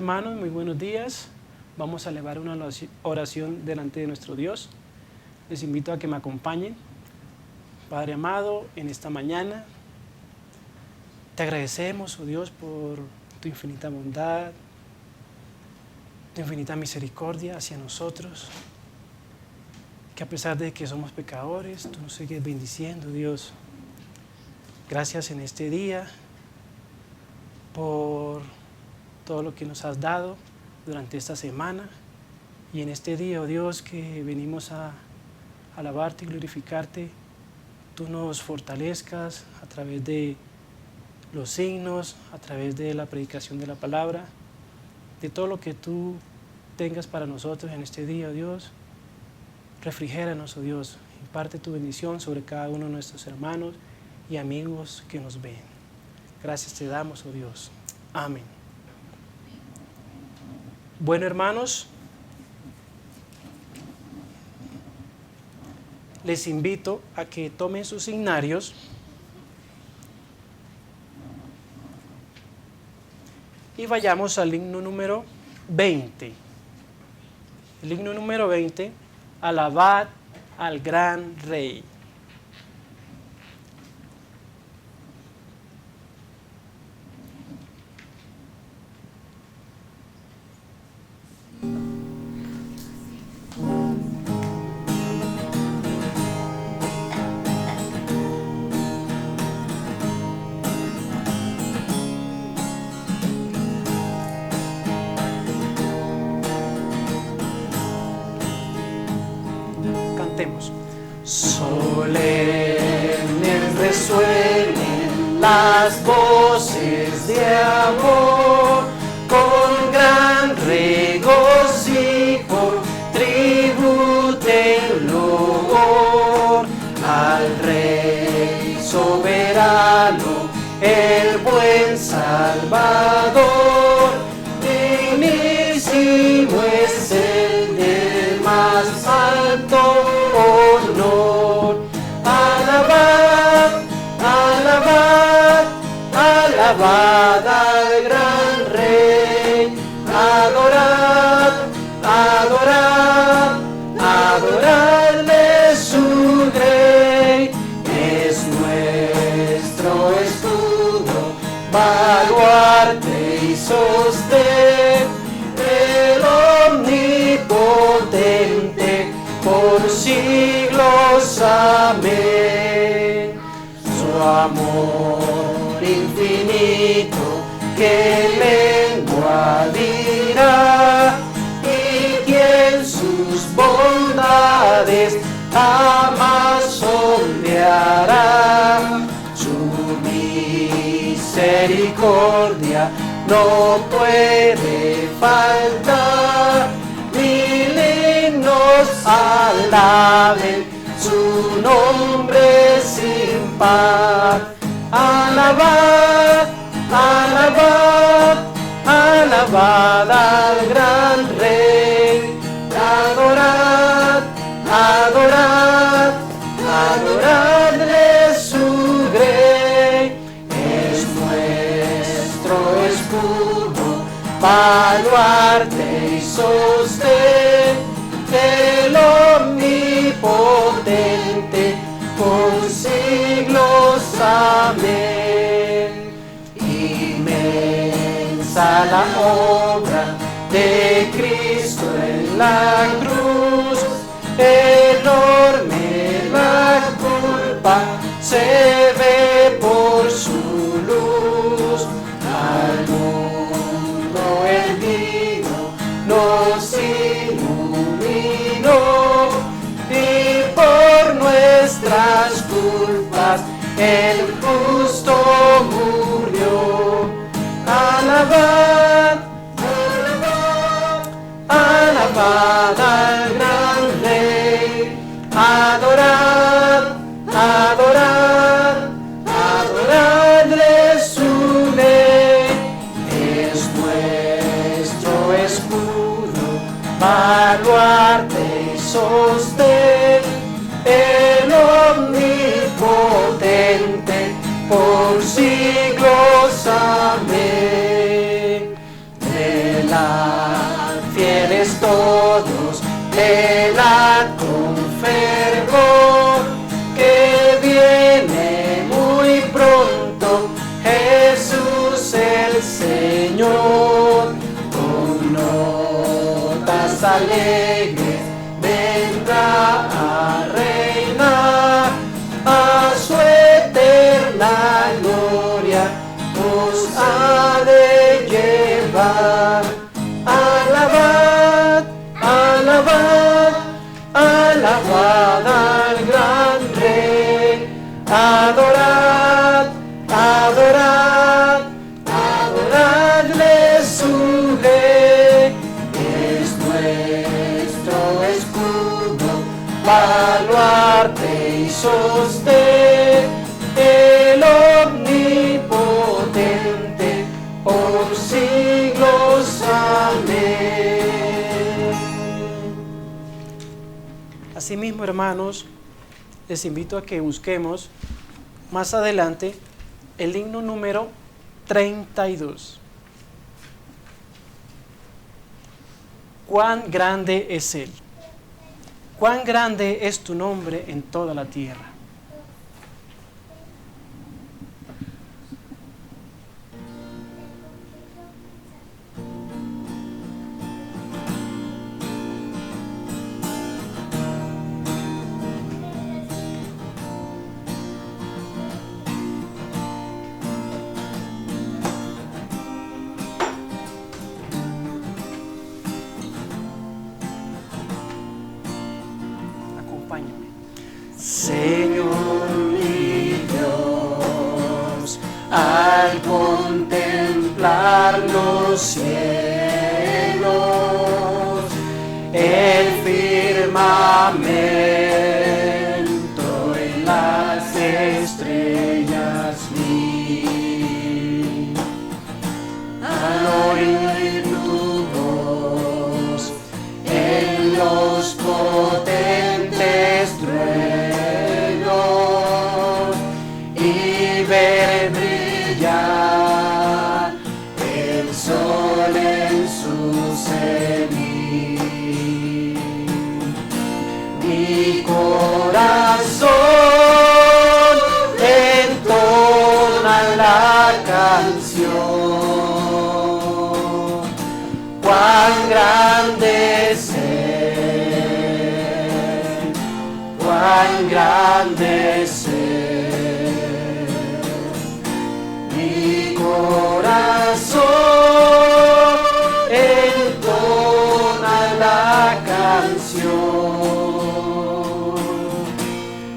hermanos, muy buenos días. Vamos a elevar una oración delante de nuestro Dios. Les invito a que me acompañen. Padre amado, en esta mañana te agradecemos, oh Dios, por tu infinita bondad, tu infinita misericordia hacia nosotros, que a pesar de que somos pecadores, tú nos sigues bendiciendo, Dios. Gracias en este día por todo lo que nos has dado durante esta semana y en este día, oh Dios, que venimos a alabarte y glorificarte, tú nos fortalezcas a través de los signos, a través de la predicación de la palabra, de todo lo que tú tengas para nosotros en este día, oh Dios. Refrigéranos, oh Dios, imparte tu bendición sobre cada uno de nuestros hermanos y amigos que nos ven. Gracias te damos, oh Dios. Amén. Bueno, hermanos, les invito a que tomen sus signarios y vayamos al himno número 20. El himno número 20, alabad al gran Rey. Cantemos. Solemnes resuenen las voces de amor, con gran regocijo tributen loor al Rey soberano, el buen Salvador. Dignísimo es el del más alto honor. Alabad, alabad, alabad al gran Rey. Adorad, adorad, adoradle su grey. Es nuestro escudo, baluarte y sostén, el omnipotente por siglos. Amén. Su amor infinito que lengua dirá, y quien sus bondades jamás sondeará. Su misericordia no puede faltar, mil himnos alaben su nombre sin par. Alabad, alabad, alabad al gran Rey. Adorad, adorad, adoradle su grey. Es nuestro escudo, baluarte y sostén, el omnipotente por siglos. Amén. Inmensa la obra de Cristo en la cruz, enorme la culpa se ve por su luz. Al mundo el vino nos iluminó, y por nuestras culpas el justo murió. Alabad, alabad, alabad al gran Rey. Adorad, adorad, adoradle su ley. Es nuestro escudo, baluarte y sostén, el omnipotente por siglos. Amén. De la todos velad con fervor, que viene muy pronto Jesús el Señor. Con notas alegres vendrá a reinar, a su eterna gloria nos ha de llevar. Alabad, alabad, alabad al gran Rey. Adorad, adorad, adoradle su Rey. Es nuestro escudo, baluarte y sostén, el omnipotente por siglos. Amén. Asimismo, hermanos, les invito a que busquemos más adelante el himno número 32. Cuán grande es Él, cuán grande es tu nombre en toda la tierra. Señor mi Dios, al contemplar los cielos, el firmamento y las estrellas vi, al oír tu voz en los potentes truenos, ver brillar el sol en su cenit. Mi corazón entona la canción. Cuán grande es Él, cuán grande es Él. Mi corazón entona la canción.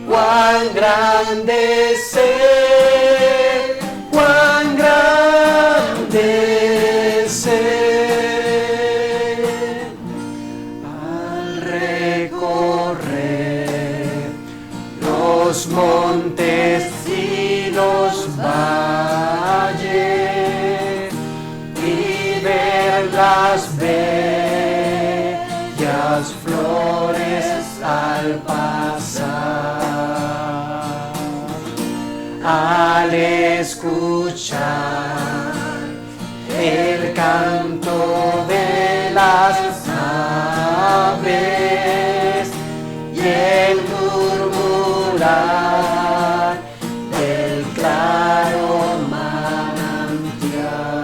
Cuán grande es Él, cuán grande es Él. Al recorrer los montes y los valles y ver las bellas flores al pasar, al escuchar el canto de las aves y el murmurar del claro manantial.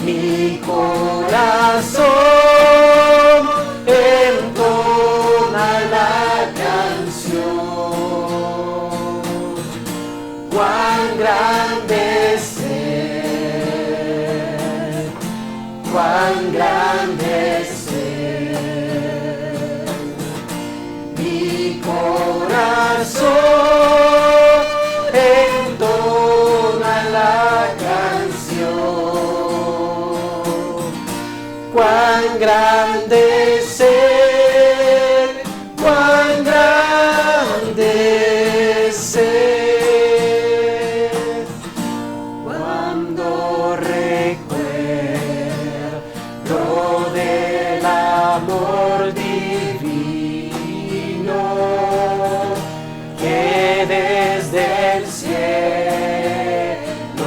Mi corazón entona la canción. Cuán grande es Él, cuán grande es Él. Mi corazón entona la canción. Cuán grande es Él, cuán grande es Él. Cuando recuerdo del amor divino que desde el cielo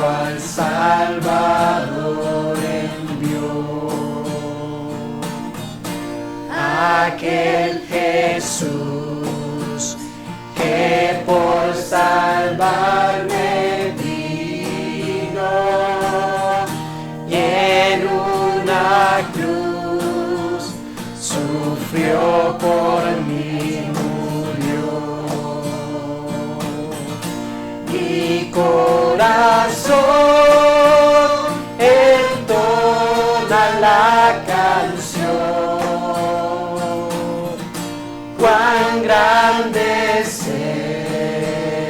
al Salvador envió, aquel Jesús que por salvarme vino y en una cruz sufrió por mí, murió. Mi corazón entona la canción. Cuán grande es Él,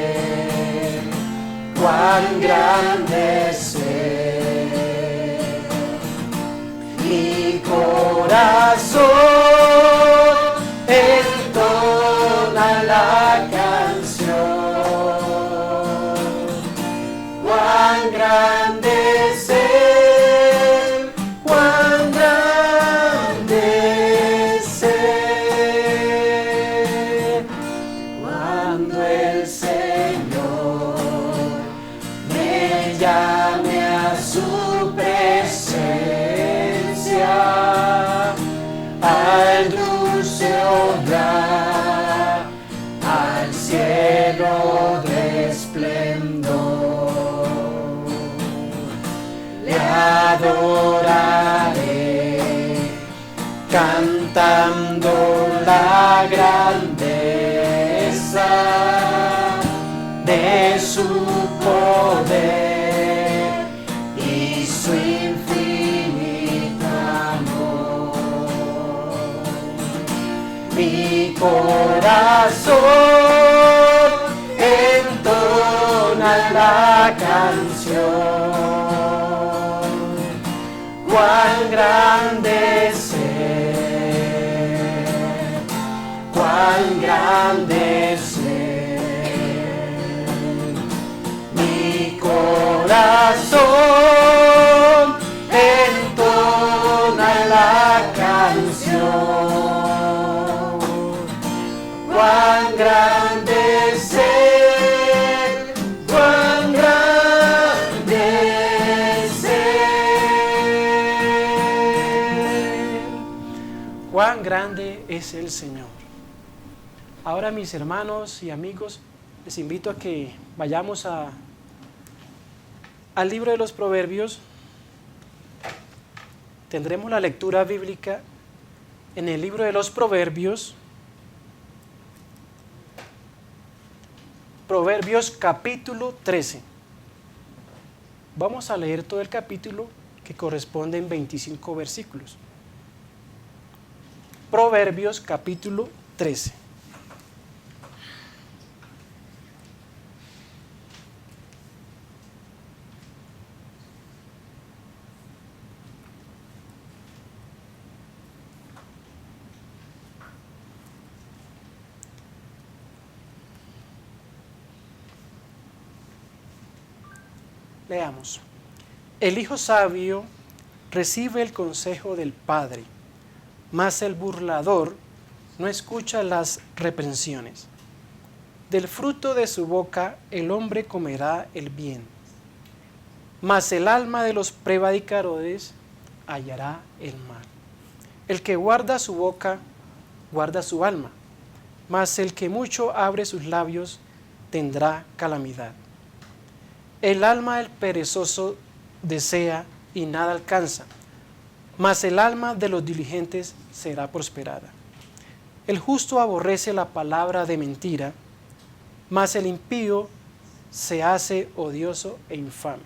cuán grande es Él. Mi corazón entona la canción. Cuán grande es Él, cuán grande es Él. Cuando el Señor me llame a su presencia, al dulce hogar, al cielo de esplendor, le adoraré, cantando la grandeza de su poder y su infinito amor. Mi corazón entona la canción. Cuán grande es Él, cuán grande es Él. Mi corazón entona la canción. Cuán grande es Él, cuán grande es Él. Cuán grande es el Señor. Ahora, mis hermanos y amigos, les invito a que vayamos al libro de los Proverbios. Tendremos la lectura bíblica en el libro de los Proverbios, Proverbios capítulo 13. Vamos a leer todo el capítulo, que corresponde en 25 versículos. Proverbios capítulo 13. Leamos. El hijo sabio recibe el consejo del padre, mas el burlador no escucha las reprensiones. Del fruto de su boca el hombre comerá el bien, mas el alma de los prevaricadores hallará el mal. El que guarda su boca, guarda su alma, mas el que mucho abre sus labios tendrá calamidad. El alma del perezoso desea y nada alcanza, mas el alma de los diligentes será prosperada. El justo aborrece la palabra de mentira, mas el impío se hace odioso e infame.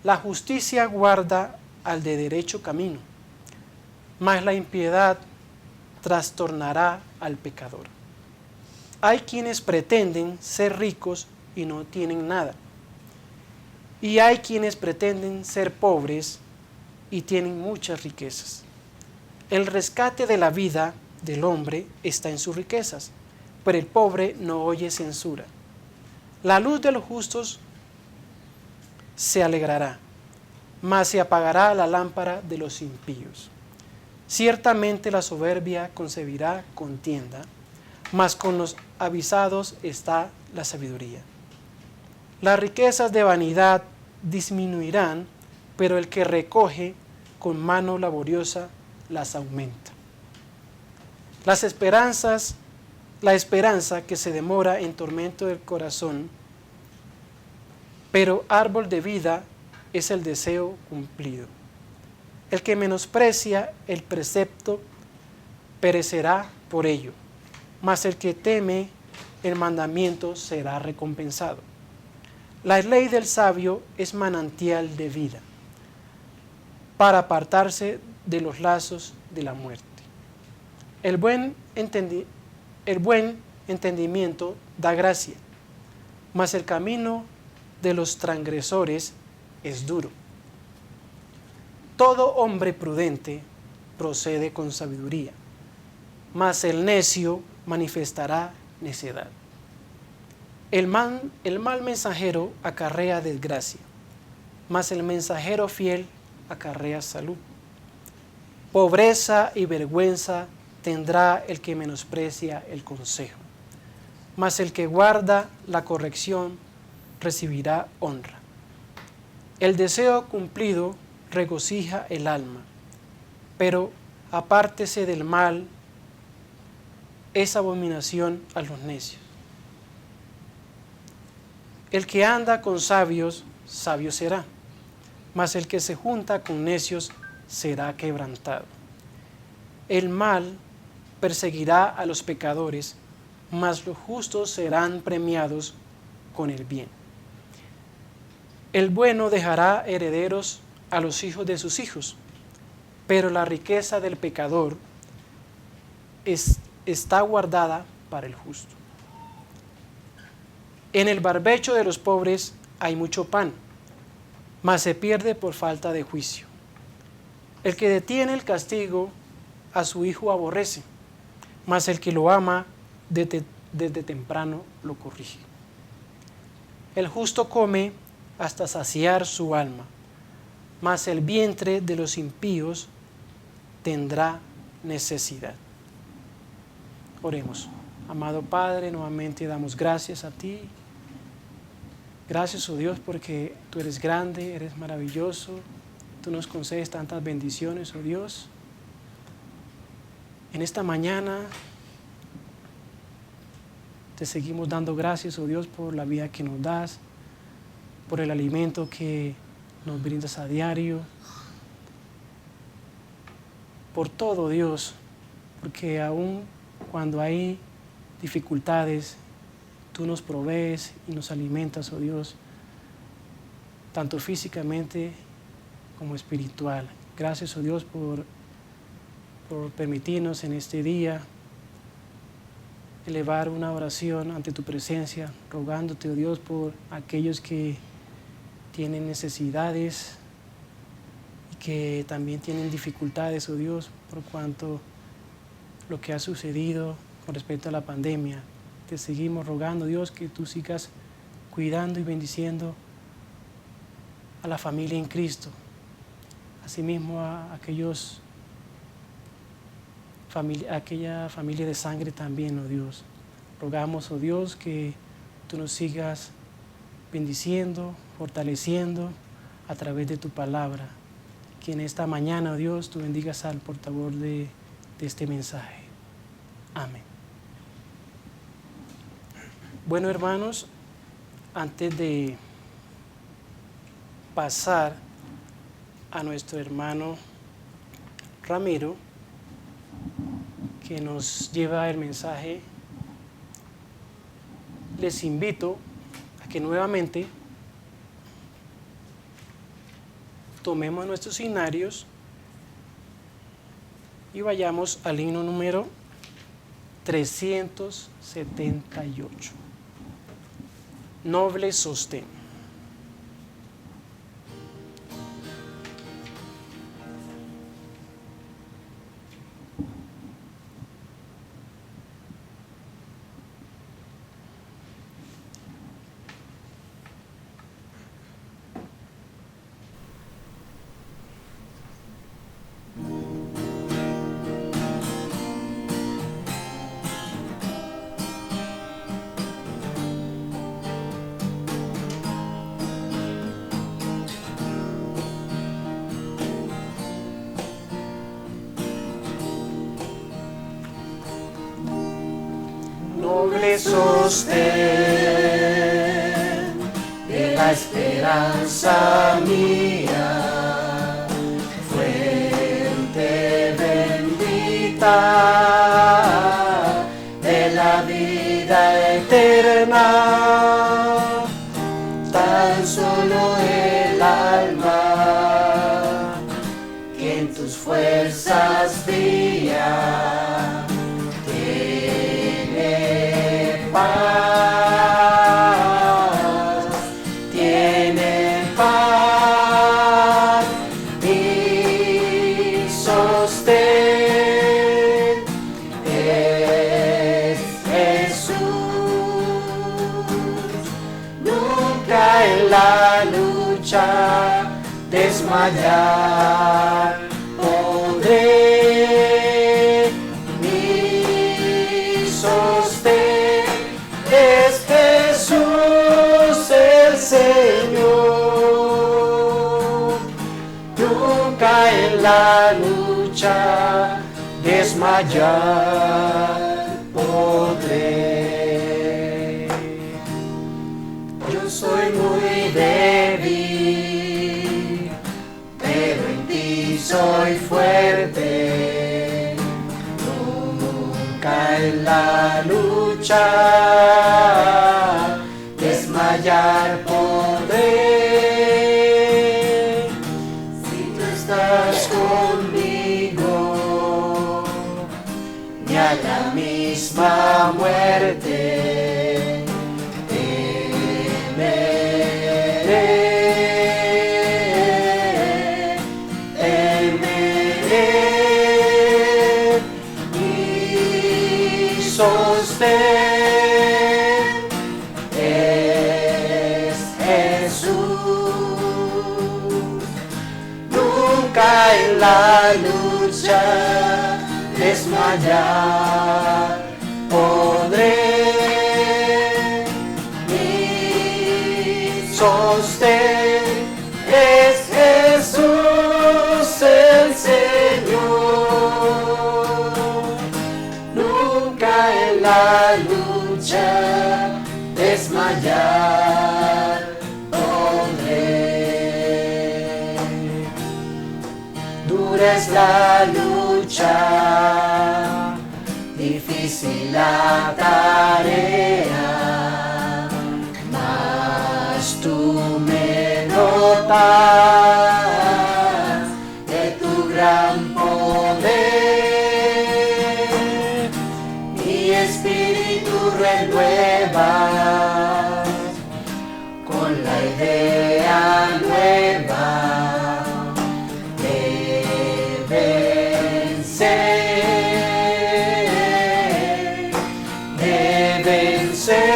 La justicia guarda al de derecho camino, mas la impiedad trastornará al pecador. Hay quienes pretenden ser ricos y no tienen nada, y hay quienes pretenden ser pobres y tienen muchas riquezas. El rescate de la vida del hombre está en sus riquezas, pero el pobre no oye censura. La luz de los justos se alegrará, mas se apagará la lámpara de los impíos. Ciertamente la soberbia concebirá contienda, mas con los avisados está la sabiduría. Las riquezas de vanidad disminuirán, pero el que recoge con mano laboriosa las aumenta. La esperanza que se demora en tormento del corazón, pero árbol de vida es el deseo cumplido. El que menosprecia el precepto perecerá por ello, mas el que teme el mandamiento será recompensado. La ley del sabio es manantial de vida, para apartarse de los lazos de la muerte. El buen entendimiento da gracia, mas el camino de los transgresores es duro. Todo hombre prudente procede con sabiduría, mas el necio manifestará necedad. El mal mensajero acarrea desgracia, mas el mensajero fiel acarrea salud. Pobreza y vergüenza tendrá el que menosprecia el consejo, mas el que guarda la corrección recibirá honra. El deseo cumplido regocija el alma, pero apártese del mal, es abominación a los necios. El que anda con sabios, sabio será, mas el que se junta con necios será quebrantado. El mal perseguirá a los pecadores, mas los justos serán premiados con el bien. El bueno dejará herederos a los hijos de sus hijos, pero la riqueza del pecador está guardada para el justo. En el barbecho de los pobres hay mucho pan, mas se pierde por falta de juicio. El que detiene el castigo a su hijo aborrece, mas el que lo ama desde temprano lo corrige. El justo come hasta saciar su alma, mas el vientre de los impíos tendrá necesidad. Oremos. Amado Padre, nuevamente damos gracias a ti. Gracias, oh Dios, porque tú eres grande, eres maravilloso. Tú nos concedes tantas bendiciones, oh Dios. En esta mañana te seguimos dando gracias, oh Dios, por la vida que nos das, por el alimento que nos brindas a diario, por todo, Dios, porque aún cuando hay dificultades, tú nos provees y nos alimentas, oh Dios, tanto físicamente como espiritual. Gracias, oh Dios, por permitirnos en este día elevar una oración ante tu presencia, rogándote, oh Dios, por aquellos que tienen necesidades y que también tienen dificultades, oh Dios, por cuanto lo que ha sucedido con respecto a la pandemia. Te seguimos rogando, Dios, que tú sigas cuidando y bendiciendo a la familia en Cristo, asimismo a aquella familia de sangre también, oh Dios. Rogamos, oh Dios, que tú nos sigas bendiciendo, fortaleciendo a través de tu palabra. Que en esta mañana, oh Dios, tú bendigas al portador de este mensaje. Amén. Bueno, hermanos, antes de pasar a nuestro hermano Ramiro, que nos lleva el mensaje, les invito a que nuevamente tomemos nuestros signarios y vayamos al himno número 378. Noble sostén. noble sostén de la esperanza mía, fuente bendita de la vida eterna, tan solo el alma que en tus fuerzas brilla tiene paz y sostén es Jesús. Nunca en la lucha desmayar podré, mi sostén es Jesús el Señor. Nunca en la lucha desmayar podré. Yo soy muy débil, pero en ti soy fuerte. Nunca en la lucha desmayar podré. Si tú estás conmigo, ni a la misma muerte temeré. Mi sostén es Jesús. Nunca en la lucha desmayar podré. Mi sostén es Jesús el Señor. Nunca en la lucha desmayar podré. Dura es la lucha, difícil la tarea, mas tú me dotas de tu gran poder. Mi espíritu renuevas con la idea nueva de vencer, de vencer.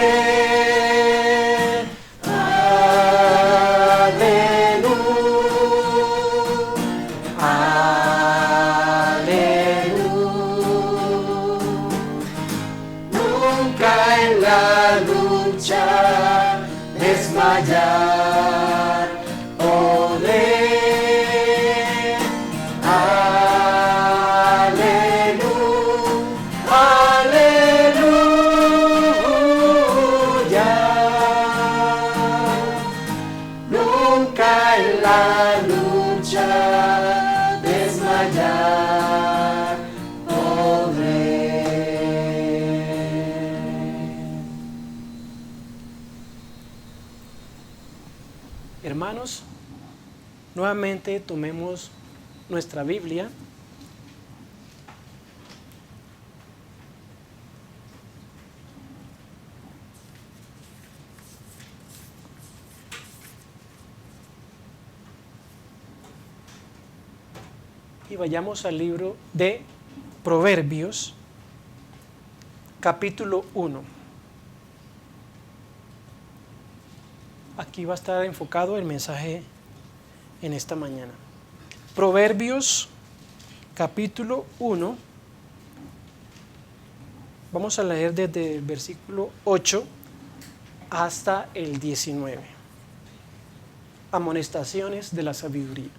Aleluya, aleluya. Nunca en la lucha desmayar podré. Aleluya, nunca en la lucha desmayar podré. Hermanos, nuevamente tomemos nuestra Biblia. Y vayamos al libro de Proverbios, capítulo 1. Aquí va a estar enfocado el mensaje en esta mañana. Proverbios, capítulo 1. Vamos a leer desde el versículo 8 hasta el 19. Amonestaciones de la sabiduría.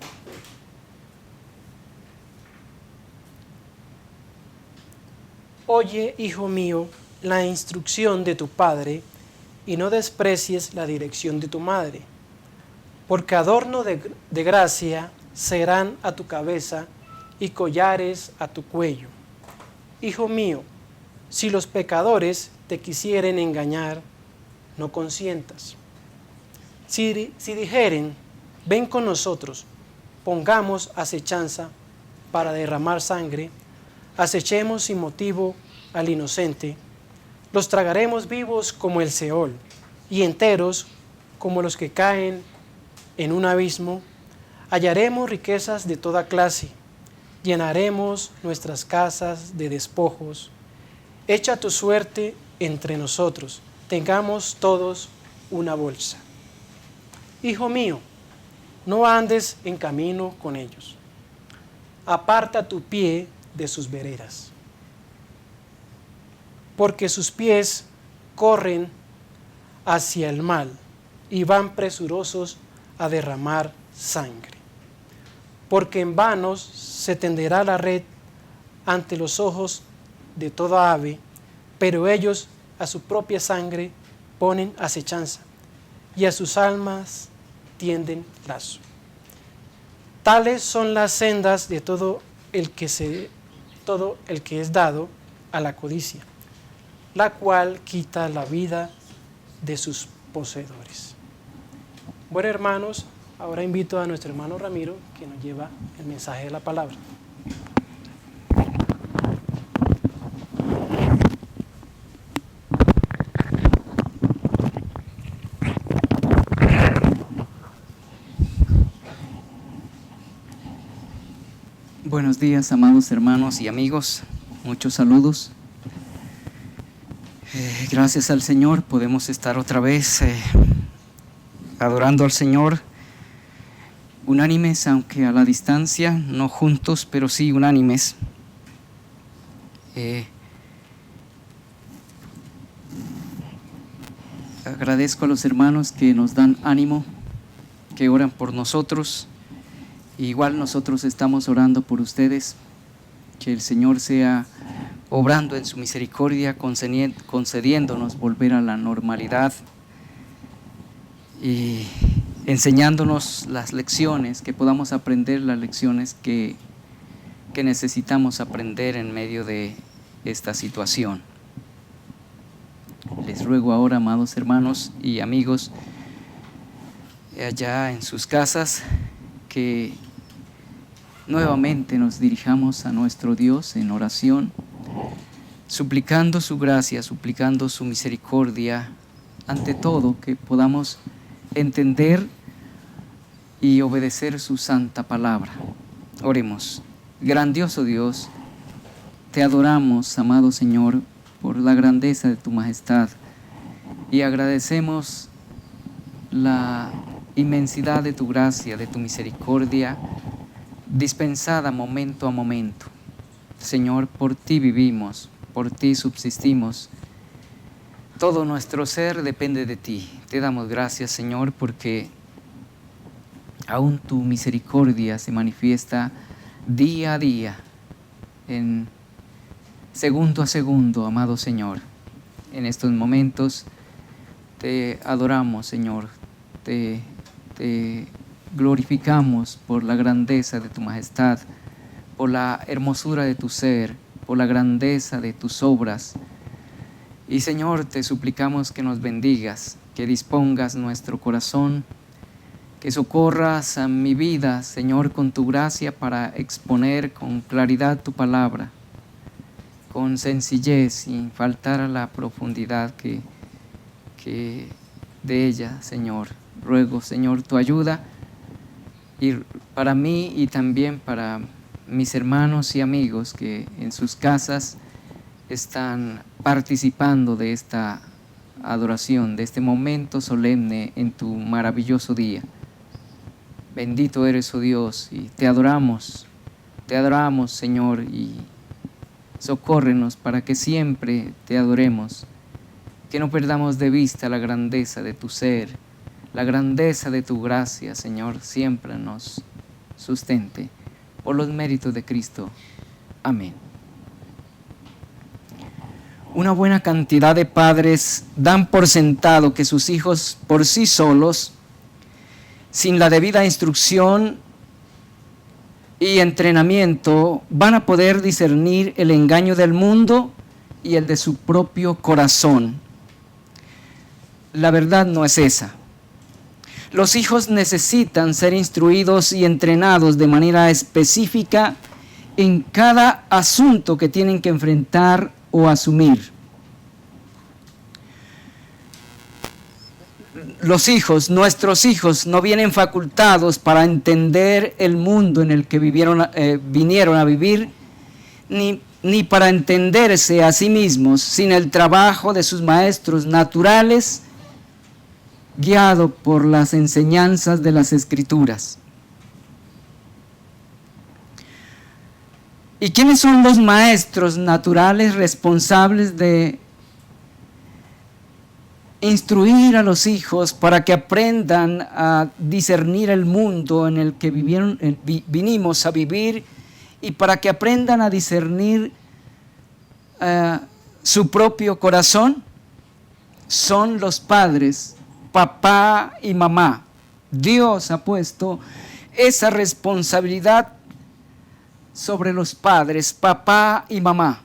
Oye, hijo mío, la instrucción de tu padre y no desprecies la dirección de tu madre, porque adorno de gracia serán a tu cabeza y collares a tu cuello. Hijo mío, si los pecadores te quisieren engañar, no consientas. Si dijeren, ven con nosotros, pongamos acechanza para derramar sangre, acechemos sin motivo al inocente, los tragaremos vivos como el Seol y enteros como los que caen en un abismo, hallaremos riquezas de toda clase, llenaremos nuestras casas de despojos. Echa tu suerte entre nosotros, tengamos todos una bolsa. Hijo mío, no andes en camino con ellos. Aparta tu pie de sus veredas, porque sus pies corren hacia el mal y van presurosos a derramar sangre. Porque en vano se tenderá la red ante los ojos de toda ave, pero ellos a su propia sangre ponen acechanza y a sus almas tienden lazo. Tales son las sendas de todo el que es dado a la codicia, la cual quita la vida de sus poseedores. Bueno, hermanos, ahora invito a nuestro hermano Ramiro, que nos lleva el mensaje de la palabra. Buenos días, amados hermanos y amigos. Muchos saludos. Gracias al Señor podemos estar otra vez adorando al Señor, unánimes, aunque a la distancia, no juntos, pero sí unánimes. Agradezco a los hermanos que nos dan ánimo, que oran por nosotros. Igual nosotros estamos orando por ustedes, que el Señor sea obrando en su misericordia, concediéndonos volver a la normalidad y enseñándonos las lecciones, que podamos aprender las lecciones que necesitamos aprender en medio de esta situación. Les ruego ahora, amados hermanos y amigos, allá en sus casas, que nuevamente nos dirijamos a nuestro Dios en oración, suplicando su gracia, suplicando su misericordia, ante todo que podamos entender y obedecer su santa palabra. Oremos. Grandioso Dios, te adoramos, amado Señor, por la grandeza de tu majestad, y agradecemos la inmensidad de tu gracia, de tu misericordia, dispensada momento a momento. Señor, por ti vivimos, por ti subsistimos. Todo nuestro ser depende de ti. Te damos gracias, Señor, porque aún tu misericordia se manifiesta día a día, en segundo a segundo, amado Señor. En estos momentos te adoramos, Señor, te glorificamos por la grandeza de tu majestad, por la hermosura de tu ser, por la grandeza de tus obras. Y Señor, te suplicamos que nos bendigas, que dispongas nuestro corazón, que socorras a mi vida, Señor, con tu gracia para exponer con claridad tu palabra, con sencillez, sin faltar a la profundidad que de ella, Señor. Ruego, Señor, tu ayuda, y para mí y también para mis hermanos y amigos que en sus casas están participando de esta adoración, de este momento solemne en tu maravilloso día. Bendito eres, oh Dios, y te adoramos, Señor, y socórrenos para que siempre te adoremos, que no perdamos de vista la grandeza de tu ser, la grandeza de tu gracia, Señor, siempre nos sustente. Por los méritos de Cristo. Amén. Una buena cantidad de padres dan por sentado que sus hijos por sí solos, sin la debida instrucción y entrenamiento, van a poder discernir el engaño del mundo y el de su propio corazón. La verdad no es esa. Los hijos necesitan ser instruidos y entrenados de manera específica en cada asunto que tienen que enfrentar o asumir. Los hijos, nuestros hijos, no vienen facultados para entender el mundo en el que vinieron a vivir, ni para entenderse a sí mismos, sin el trabajo de sus maestros naturales, guiado por las enseñanzas de las Escrituras. ¿Y quiénes son los maestros naturales responsables de instruir a los hijos para que aprendan a discernir el mundo en el que vinimos a vivir y para que aprendan a discernir su propio corazón? Son los padres, papá y mamá. Dios ha puesto esa responsabilidad sobre los padres, papá y mamá.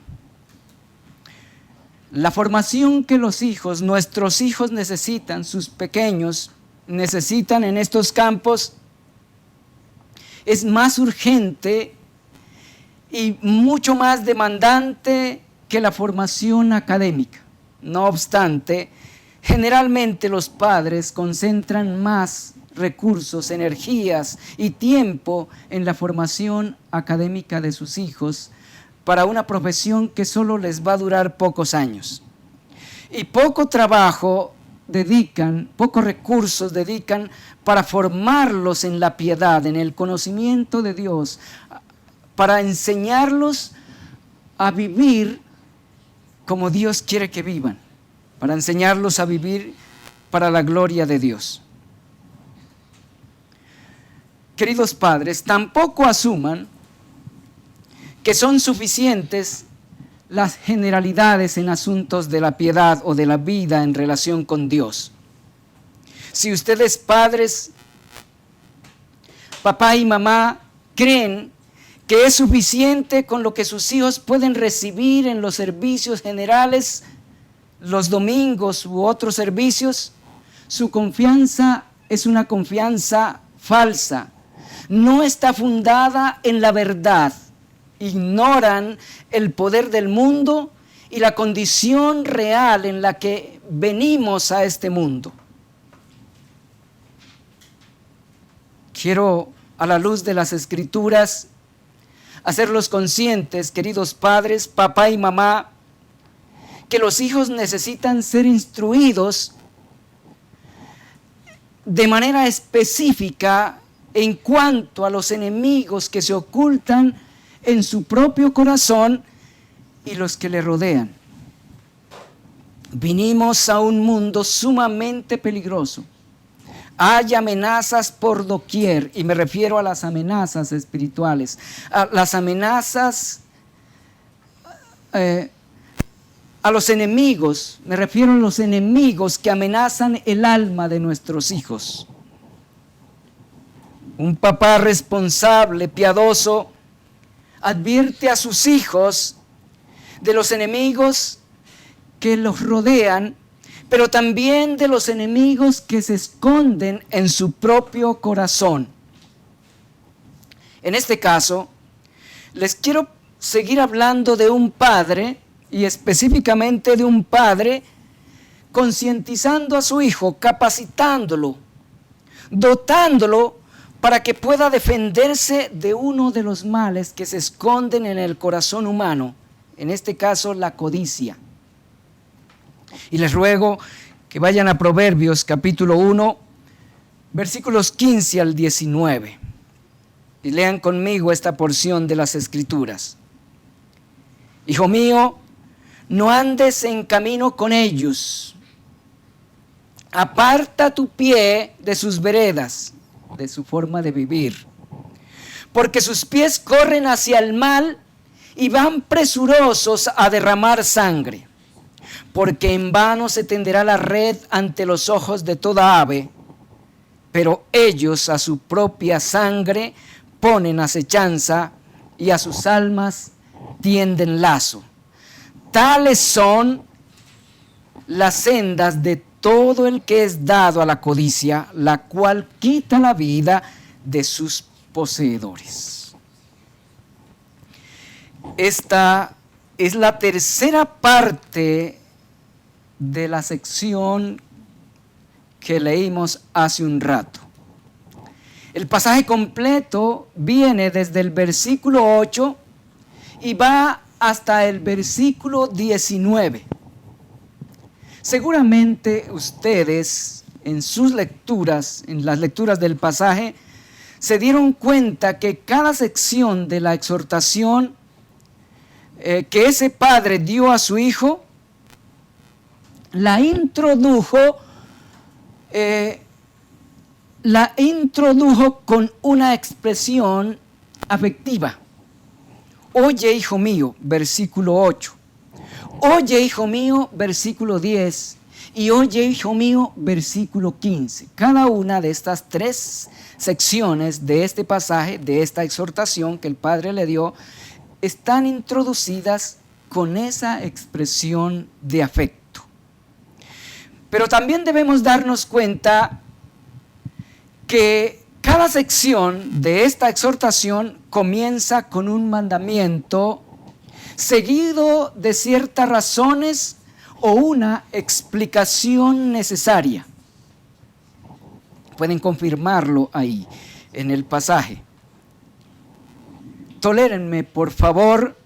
La formación que los hijos, nuestros hijos necesitan, sus pequeños necesitan en estos campos, es más urgente y mucho más demandante que la formación académica. No obstante, generalmente los padres concentran más recursos, energías y tiempo en la formación académica de sus hijos para una profesión que solo les va a durar pocos años. Y poco trabajo dedican, pocos recursos dedican para formarlos en la piedad, en el conocimiento de Dios, para enseñarlos a vivir como Dios quiere que vivan, para enseñarlos a vivir para la gloria de Dios. Queridos padres, tampoco asuman que son suficientes las generalidades en asuntos de la piedad o de la vida en relación con Dios. Si ustedes padres, papá y mamá, creen que es suficiente con lo que sus hijos pueden recibir en los servicios generales, los domingos u otros servicios, su confianza es una confianza falsa. No está fundada en la verdad. Ignoran el poder del mundo y la condición real en la que venimos a este mundo. Quiero, a la luz de las Escrituras, hacerlos conscientes, queridos padres, papá y mamá, que los hijos necesitan ser instruidos de manera específica en cuanto a los enemigos que se ocultan en su propio corazón y los que le rodean. Vinimos a un mundo sumamente peligroso. Hay amenazas por doquier, y me refiero a las amenazas espirituales, a las amenazas, a los enemigos, me refiero a los enemigos que amenazan el alma de nuestros hijos. Un papá responsable, piadoso, advierte a sus hijos de los enemigos que los rodean, pero también de los enemigos que se esconden en su propio corazón. En este caso, les quiero seguir hablando de un padre, y específicamente de un padre concientizando a su hijo, capacitándolo, dotándolo para que pueda defenderse de uno de los males que se esconden en el corazón humano, en este caso la codicia. Y les ruego que vayan a Proverbios capítulo 1, versículos 15 al 19, y lean conmigo esta porción de las Escrituras. Hijo mío, no andes en camino con ellos, aparta tu pie de sus veredas, de su forma de vivir, porque sus pies corren hacia el mal y van presurosos a derramar sangre. porque en vano se tenderá la red ante los ojos de toda ave, pero ellos a su propia sangre ponen acechanza y a sus almas tienden lazo. Tales son las sendas de todo el que es dado a la codicia, la cual quita la vida de sus poseedores. Esta es la tercera parte de la sección que leímos hace un rato. El pasaje completo viene desde el versículo 8 y va hasta el versículo 19. Seguramente ustedes en sus lecturas, en las lecturas del pasaje, se dieron cuenta que cada sección de la exhortación que ese padre dio a su hijo, la introdujo con una expresión afectiva. Oye, hijo mío, versículo 8. Oye, hijo mío, versículo 10. Y oye, hijo mío, versículo 15. Cada una de estas tres secciones de este pasaje, de esta exhortación que el padre le dio, están introducidas con esa expresión de afecto. Pero también debemos darnos cuenta que cada sección de esta exhortación comienza con un mandamiento seguido de ciertas razones o una explicación necesaria. Pueden confirmarlo ahí en el pasaje. Tolérenme, por favor,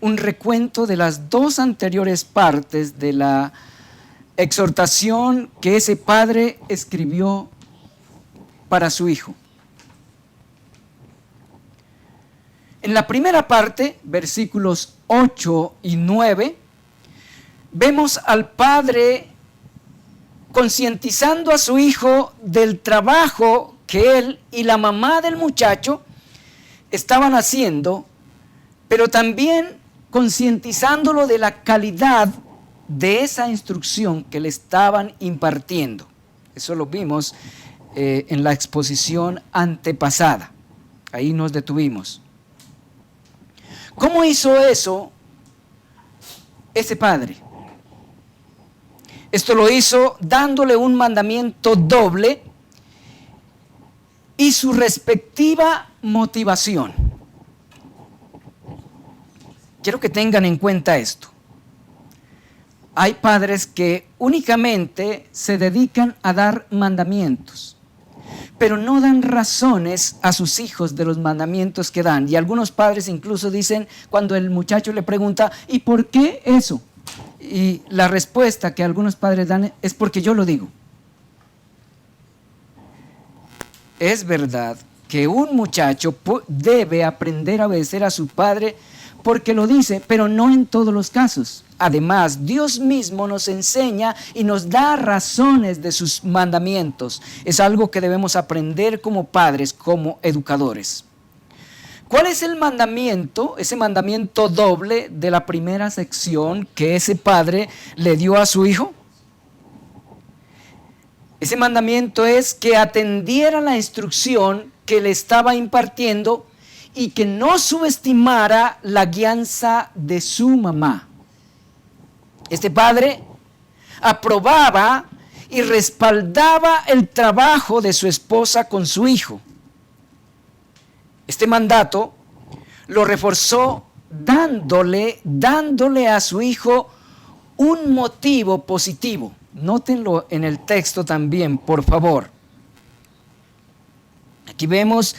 un recuento de las dos anteriores partes de la exhortación que ese padre escribió para su hijo. En la primera parte, versículos 8 y 9, vemos al padre concientizando a su hijo del trabajo que él y la mamá del muchacho estaban haciendo, pero también concientizándolo de la calidad de esa instrucción que le estaban impartiendo. Eso lo vimos en la exposición antepasada. Ahí nos detuvimos. ¿Cómo hizo eso ese padre? Esto lo hizo dándole un mandamiento doble y su respectiva motivación. Quiero que tengan en cuenta esto. Hay padres que únicamente se dedican a dar mandamientos, pero no dan razones a sus hijos de los mandamientos que dan. Y algunos padres incluso dicen, cuando el muchacho le pregunta, ¿y por qué eso? Y la respuesta que algunos padres dan es porque yo lo digo. Es verdad que un muchacho debe aprender a obedecer a su padre porque lo dice, pero no en todos los casos. Además, Dios mismo nos enseña y nos da razones de sus mandamientos. Es algo que debemos aprender como padres, como educadores. ¿Cuál es el mandamiento, ese mandamiento doble de la primera sección que ese padre le dio a su hijo? Ese mandamiento es que atendiera la instrucción que le estaba impartiendo y que no subestimara la guianza de su mamá. Este padre aprobaba y respaldaba el trabajo de su esposa con su hijo. Este mandato lo reforzó dándole a su hijo un motivo positivo. Nótenlo en el texto también, por favor. Aquí vemos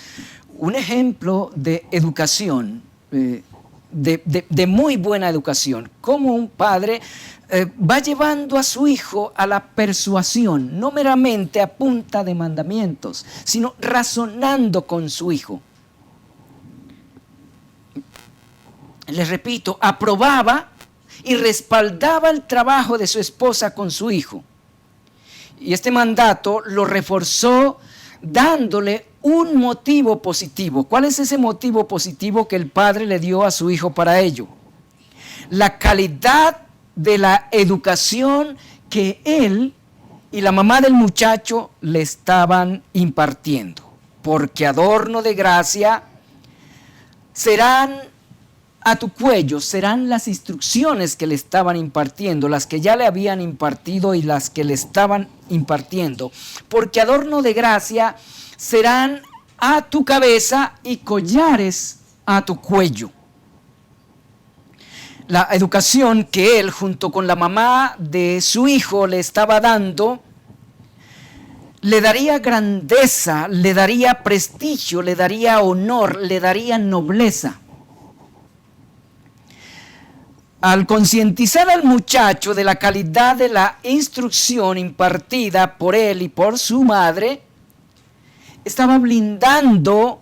un ejemplo de educación, de muy buena educación. Cómo un padre va llevando a su hijo a la persuasión, no meramente a punta de mandamientos, sino razonando con su hijo. Les repito, aprobaba y respaldaba el trabajo de su esposa con su hijo. Y este mandato lo reforzó dándole un motivo positivo. ¿Cuál es ese motivo positivo que el padre le dio a su hijo para ello? La calidad de la educación que él y la mamá del muchacho le estaban impartiendo. Porque adorno de gracia serán a tu cuello, serán las instrucciones que le estaban impartiendo, las que ya le habían impartido y las que le estaban impartiendo. Porque adorno de gracia serán a tu cabeza y collares a tu cuello. La educación que él, junto con la mamá de su hijo, le estaba dando, le daría grandeza, le daría prestigio, le daría honor, le daría nobleza. Al concientizar al muchacho de la calidad de la instrucción impartida por él y por su madre, estaba blindando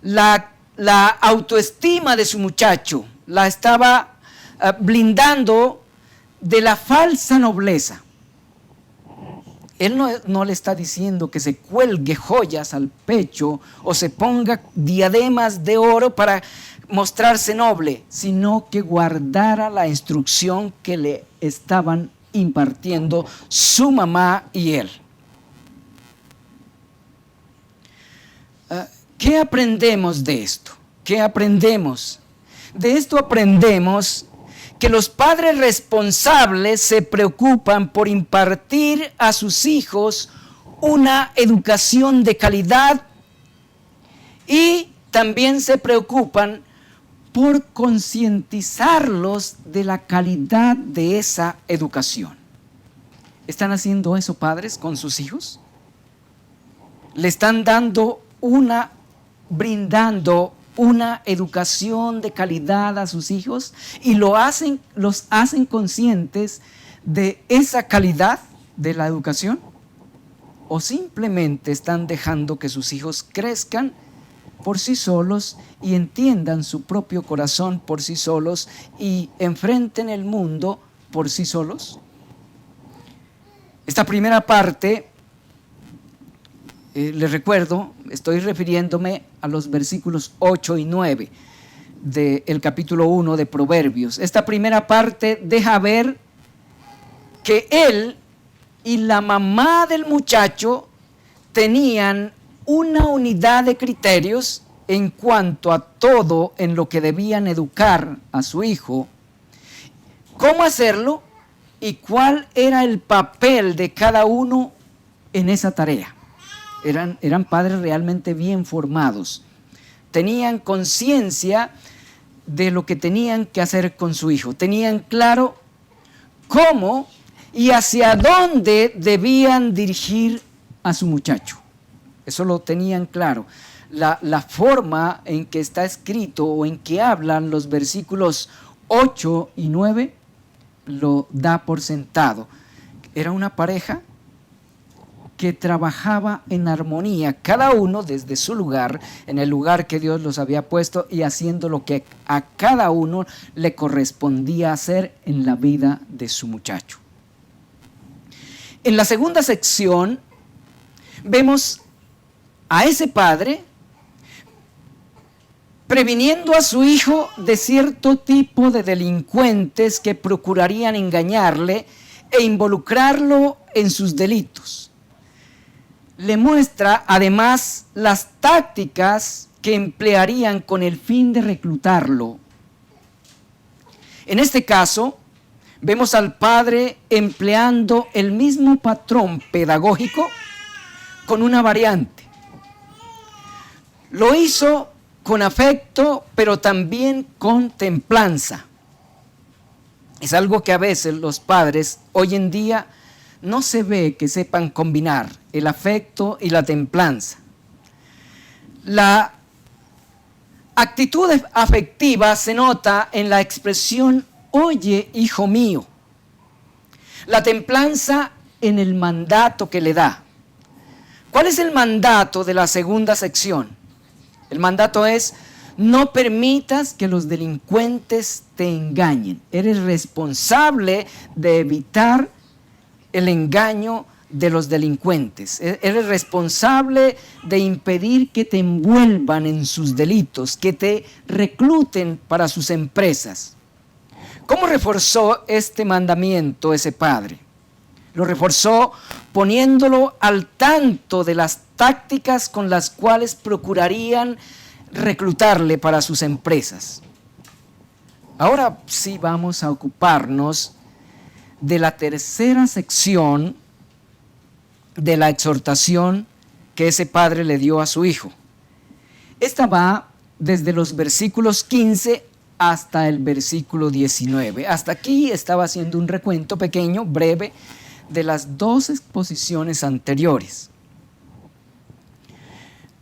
la autoestima de su muchacho, la estaba blindando de la falsa nobleza. Él no le está diciendo que se cuelgue joyas al pecho o se ponga diademas de oro para mostrarse noble, sino que guardara la instrucción que le estaban impartiendo su mamá y él. ¿Qué aprendemos de esto? ¿Qué aprendemos? De esto aprendemos que los padres responsables se preocupan por impartir a sus hijos una educación de calidad y también se preocupan por concientizarlos de la calidad de esa educación. ¿Están haciendo eso, padres, con sus hijos? ¿Le están brindando una educación de calidad a sus hijos y los hacen conscientes de esa calidad de la educación? ¿O simplemente están dejando que sus hijos crezcan por sí solos y entiendan su propio corazón por sí solos y enfrenten el mundo por sí solos? Esta primera parte, les recuerdo, estoy refiriéndome a los versículos 8 y 9 del capítulo 1 de Proverbios. Esta primera parte deja ver que él y la mamá del muchacho tenían una unidad de criterios en cuanto a todo en lo que debían educar a su hijo, cómo hacerlo y cuál era el papel de cada uno en esa tarea. Eran padres realmente bien formados. Tenían conciencia de lo que tenían que hacer con su hijo. Tenían claro cómo y hacia dónde debían dirigir a su muchacho. Eso lo tenían claro. La forma en que está escrito o en que hablan los versículos 8 y 9 lo da por sentado. Era una pareja que trabajaba en armonía, cada uno desde su lugar, en el lugar que Dios los había puesto y haciendo lo que a cada uno le correspondía hacer en la vida de su muchacho. En la segunda sección vemos a ese padre previniendo a su hijo de cierto tipo de delincuentes que procurarían engañarle e involucrarlo en sus delitos. Le muestra además las tácticas que emplearían con el fin de reclutarlo. En este caso, vemos al padre empleando el mismo patrón pedagógico con una variante. Lo hizo con afecto, pero también con templanza. Es algo que a veces los padres hoy en día no se ve que sepan combinar el afecto y la templanza. La actitud afectiva se nota en la expresión «oye, hijo mío». La templanza en el mandato que le da. ¿Cuál es el mandato de la segunda sección? El mandato es: no permitas que los delincuentes te engañen. Eres responsable de evitar el engaño de los delincuentes. Eres responsable de impedir que te envuelvan en sus delitos, que te recluten para sus empresas. ¿Cómo reforzó este mandamiento ese padre? Lo reforzó poniéndolo al tanto de las tácticas con las cuales procurarían reclutarle para sus empresas. Ahora sí vamos a ocuparnos de la tercera sección de la exhortación que ese padre le dio a su hijo. Esta va desde los versículos 15 hasta el versículo 19. Hasta aquí estaba haciendo un recuento pequeño, breve, de las dos exposiciones anteriores.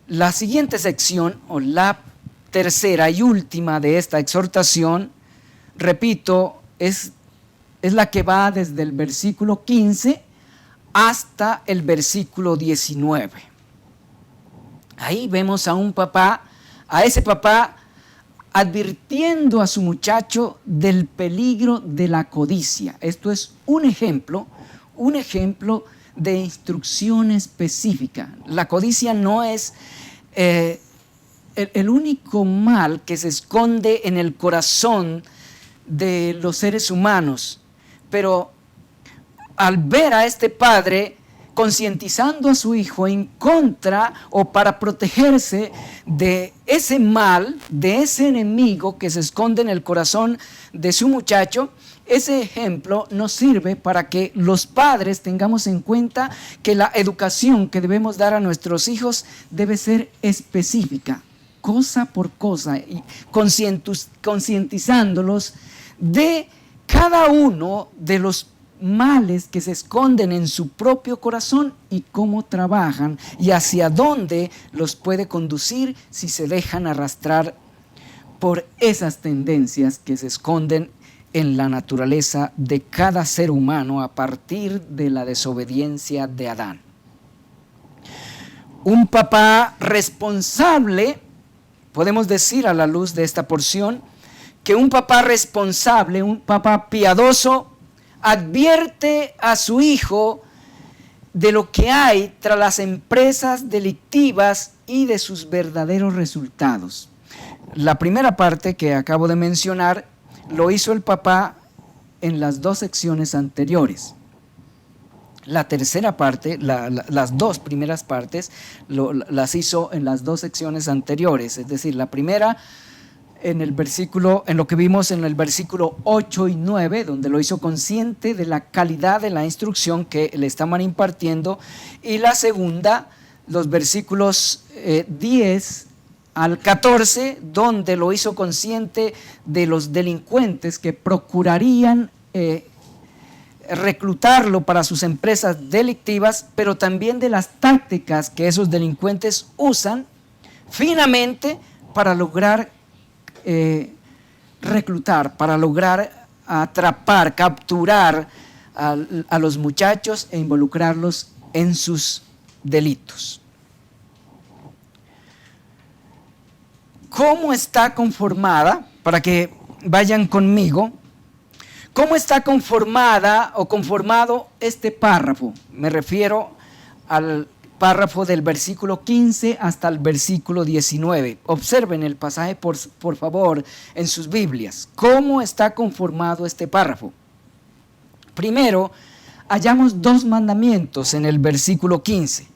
La siguiente sección, o la tercera y última de esta exhortación, repito, es la que va desde el versículo 15 hasta el versículo 19. Ahí vemos a un papá, a ese papá advirtiendo a su muchacho del peligro de la codicia. Esto es un ejemplo de instrucción específica. La codicia no es el único mal que se esconde en el corazón de los seres humanos, pero al ver a este padre concientizando a su hijo en contra o para protegerse de ese mal, de ese enemigo que se esconde en el corazón de su muchacho, ese ejemplo nos sirve para que los padres tengamos en cuenta que la educación que debemos dar a nuestros hijos debe ser específica, cosa por cosa, y concientizándolos de cada uno de los males que se esconden en su propio corazón y cómo trabajan y hacia dónde los puede conducir si se dejan arrastrar por esas tendencias que se esconden en la naturaleza de cada ser humano a partir de la desobediencia de Adán. Un papá responsable, podemos decir a la luz de esta porción, que un papá responsable, un papá piadoso, advierte a su hijo de lo que hay tras las empresas delictivas y de sus verdaderos resultados. La primera parte que acabo de mencionar lo hizo el papá en las dos secciones anteriores. La tercera parte, las dos primeras partes, las hizo en las dos secciones anteriores. Es decir, la primera en lo que vimos en el versículo 8 y 9, donde lo hizo consciente de la calidad de la instrucción que le estaban impartiendo, y la segunda, los versículos 10 al 14, donde lo hizo consciente de los delincuentes que procurarían reclutarlo para sus empresas delictivas, pero también de las tácticas que esos delincuentes usan finamente para lograr reclutar, para lograr atrapar, capturar a los muchachos e involucrarlos en sus delitos. ¿Cómo está conformada? Para que vayan conmigo. ¿Cómo está conformada o conformado este párrafo? Me refiero al párrafo del versículo 15 hasta el versículo 19. Observen el pasaje, por favor, en sus Biblias. ¿Cómo está conformado este párrafo? Primero, hallamos dos mandamientos en el versículo 15.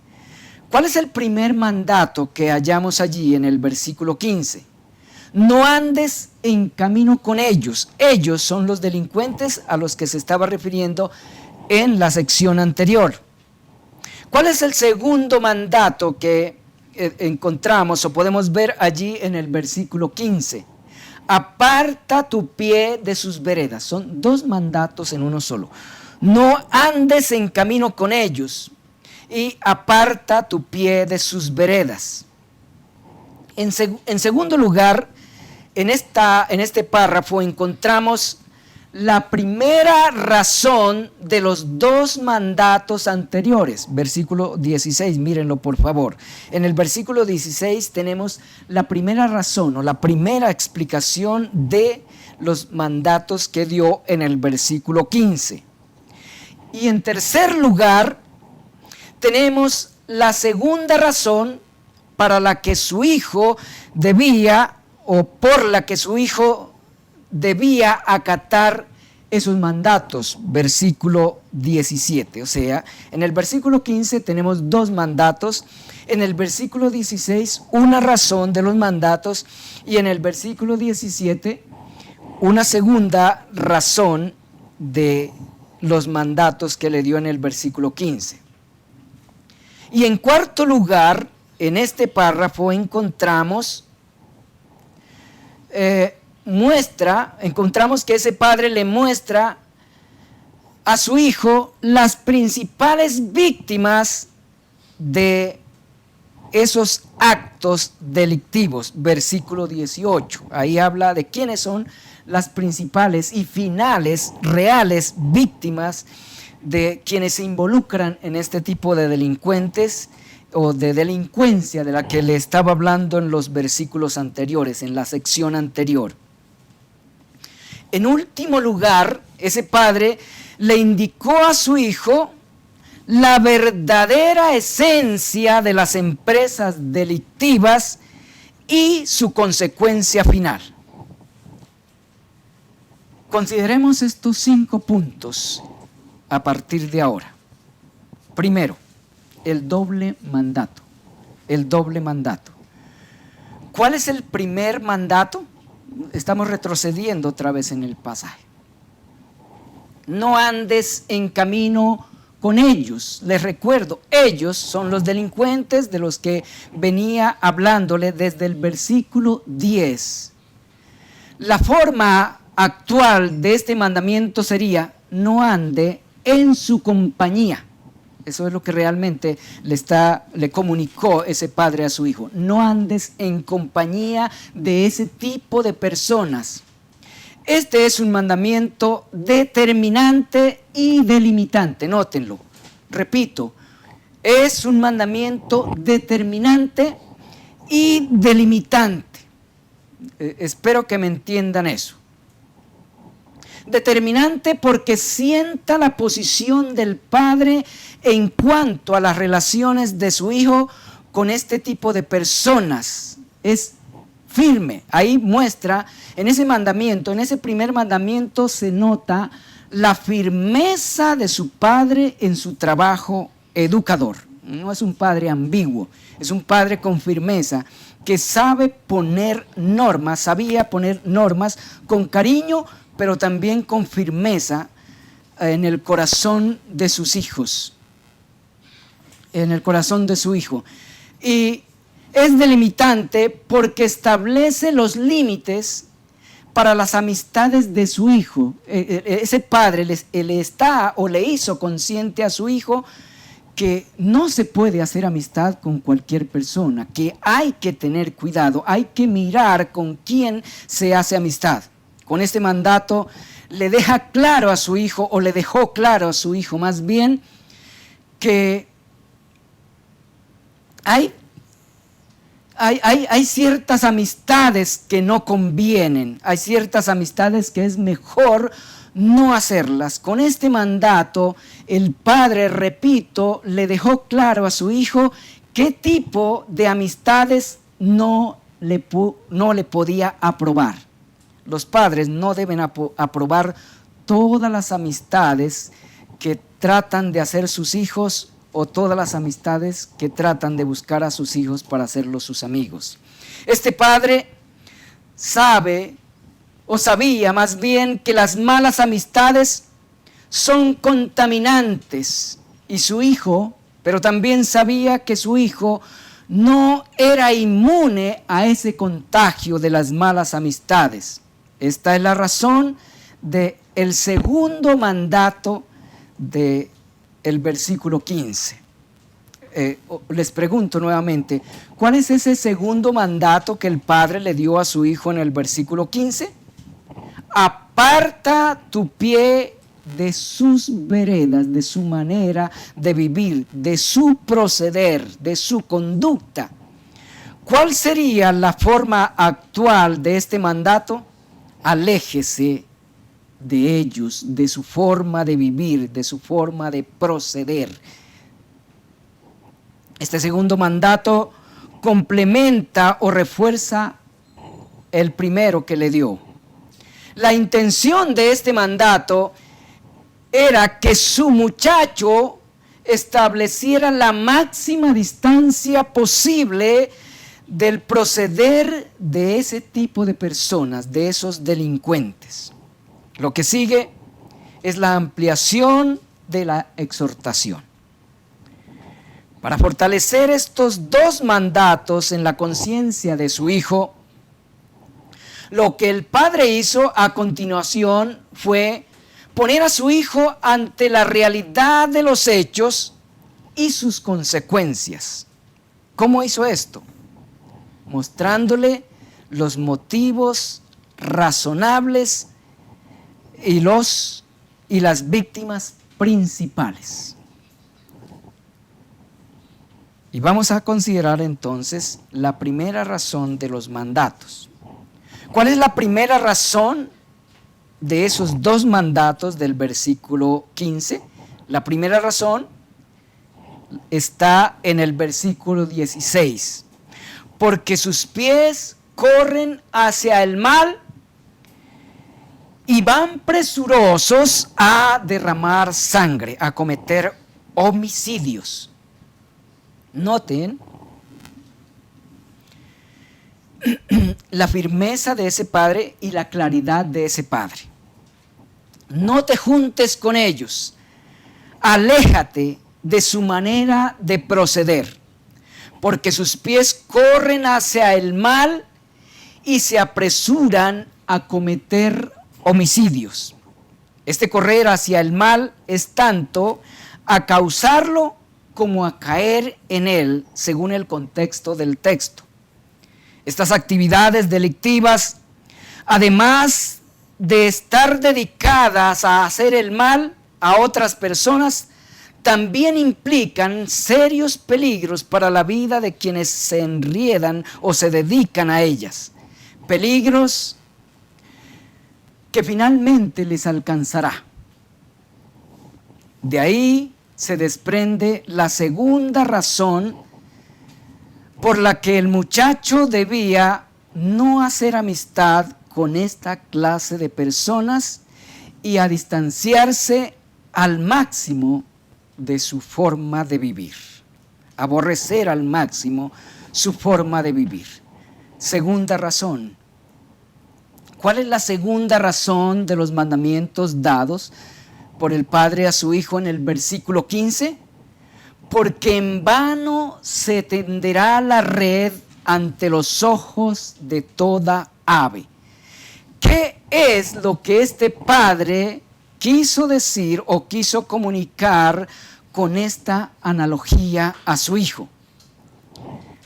¿Cuál es el primer mandato que hallamos allí en el versículo 15? No andes en camino con ellos. Ellos son los delincuentes a los que se estaba refiriendo en la sección anterior. ¿Cuál es el segundo mandato que encontramos o podemos ver allí en el versículo 15? Aparta tu pie de sus veredas. Son dos mandatos en uno solo. No andes en camino con ellos y aparta tu pie de sus veredas. En segundo lugar, en este párrafo encontramos la primera razón de los dos mandatos anteriores. Versículo 16, mírenlo por favor. En el versículo 16 tenemos la primera razón o la primera explicación de los mandatos que dio en el versículo 15. Y en tercer lugar, tenemos la segunda razón para la que su hijo debía o por la que su hijo debía acatar esos mandatos, versículo 17. O sea, en el versículo 15 tenemos 2 mandatos, en el versículo 16 una razón de los mandatos y en el versículo 17 una segunda razón de los mandatos que le dio en el versículo 15. Y en cuarto lugar, en este párrafo encontramos que ese padre le muestra a su hijo las principales víctimas de esos actos delictivos. Versículo 18, ahí habla de quiénes son las principales y finales, reales víctimas de quienes se involucran en este tipo de delincuentes o de delincuencia de la que le estaba hablando en los versículos anteriores, en la sección anterior. En último lugar, ese padre le indicó a su hijo la verdadera esencia de las empresas delictivas y su consecuencia final. Consideremos estos 5 puntos a partir de ahora. Primero, el doble mandato. El doble mandato. ¿Cuál es el primer mandato? Estamos retrocediendo otra vez en el pasaje. No andes en camino con ellos. Les recuerdo, ellos son los delincuentes de los que venía hablándole desde el versículo 10. La forma actual de este mandamiento sería: no ande en su compañía. Eso es lo que realmente le comunicó ese padre a su hijo. No andes en compañía de ese tipo de personas. Este es un mandamiento determinante y delimitante. Nótenlo. Repito, es un mandamiento determinante y delimitante. Espero que me entiendan eso. Determinante porque sienta la posición del padre en cuanto a las relaciones de su hijo con este tipo de personas. Es firme. Ahí muestra, en ese mandamiento, en ese primer mandamiento se nota la firmeza de su padre en su trabajo educador. No es un padre ambiguo, es un padre con firmeza que sabe poner normas, sabía poner normas con cariño, pero también con firmeza en el corazón de sus hijos, en el corazón de su hijo. Y es delimitante porque establece los límites para las amistades de su hijo. Ese padre le hizo consciente a su hijo que no se puede hacer amistad con cualquier persona, que hay que tener cuidado, hay que mirar con quién se hace amistad. Con este mandato le deja claro a su hijo, o le dejó claro a su hijo más bien, que hay ciertas amistades que no convienen, hay ciertas amistades que es mejor no hacerlas. Con este mandato, el padre, repito, le dejó claro a su hijo qué tipo de amistades no le podía aprobar. Los padres no deben aprobar todas las amistades que tratan de hacer sus hijos o todas las amistades que tratan de buscar a sus hijos para hacerlos sus amigos. Este padre sabía más bien que las malas amistades son contaminantes y su hijo, pero también sabía que su hijo no era inmune a ese contagio de las malas amistades. Esta es la razón del segundo mandato del versículo 15. Les pregunto nuevamente, ¿cuál es ese segundo mandato que el padre le dio a su hijo en el versículo 15? Aparta tu pie de sus veredas, de su manera de vivir, de su proceder, de su conducta. ¿Cuál sería la forma actual de este mandato? Aléjese de ellos, de su forma de vivir, de su forma de proceder. Este segundo mandato complementa o refuerza el primero que le dio. La intención de este mandato era que su muchacho estableciera la máxima distancia posible del proceder de ese tipo de personas, de esos delincuentes. Lo que sigue es la ampliación de la exhortación. Para fortalecer estos dos mandatos en la conciencia de su hijo, lo que el padre hizo a continuación fue poner a su hijo ante la realidad de los hechos y sus consecuencias. ¿Cómo hizo esto? Mostrándole los motivos razonables y las víctimas principales. Y vamos a considerar entonces la primera razón de los mandatos. ¿Cuál es la primera razón de esos dos mandatos del versículo 15? La primera razón está en el versículo 16. Porque sus pies corren hacia el mal y van presurosos a derramar sangre, a cometer homicidios. Noten la firmeza de ese padre y la claridad de ese padre. No te juntes con ellos, aléjate de su manera de proceder, porque sus pies corren hacia el mal y se apresuran a cometer homicidios. Este correr hacia el mal es tanto a causarlo como a caer en él, según el contexto del texto. Estas actividades delictivas, además de estar dedicadas a hacer el mal a otras personas, también implican serios peligros para la vida de quienes se enriedan o se dedican a ellas. Peligros que finalmente les alcanzará. De ahí se desprende la segunda razón por la que el muchacho debía no hacer amistad con esta clase de personas y a distanciarse al máximo de su forma de vivir. Aborrecer al máximo su forma de vivir. Segunda razón. ¿Cuál es la segunda razón de los mandamientos dados por el padre a su hijo en el versículo 15? Porque en vano se tenderá la red ante los ojos de toda ave. ¿Qué es lo que este padre quiso decir o quiso comunicar con esta analogía a su hijo?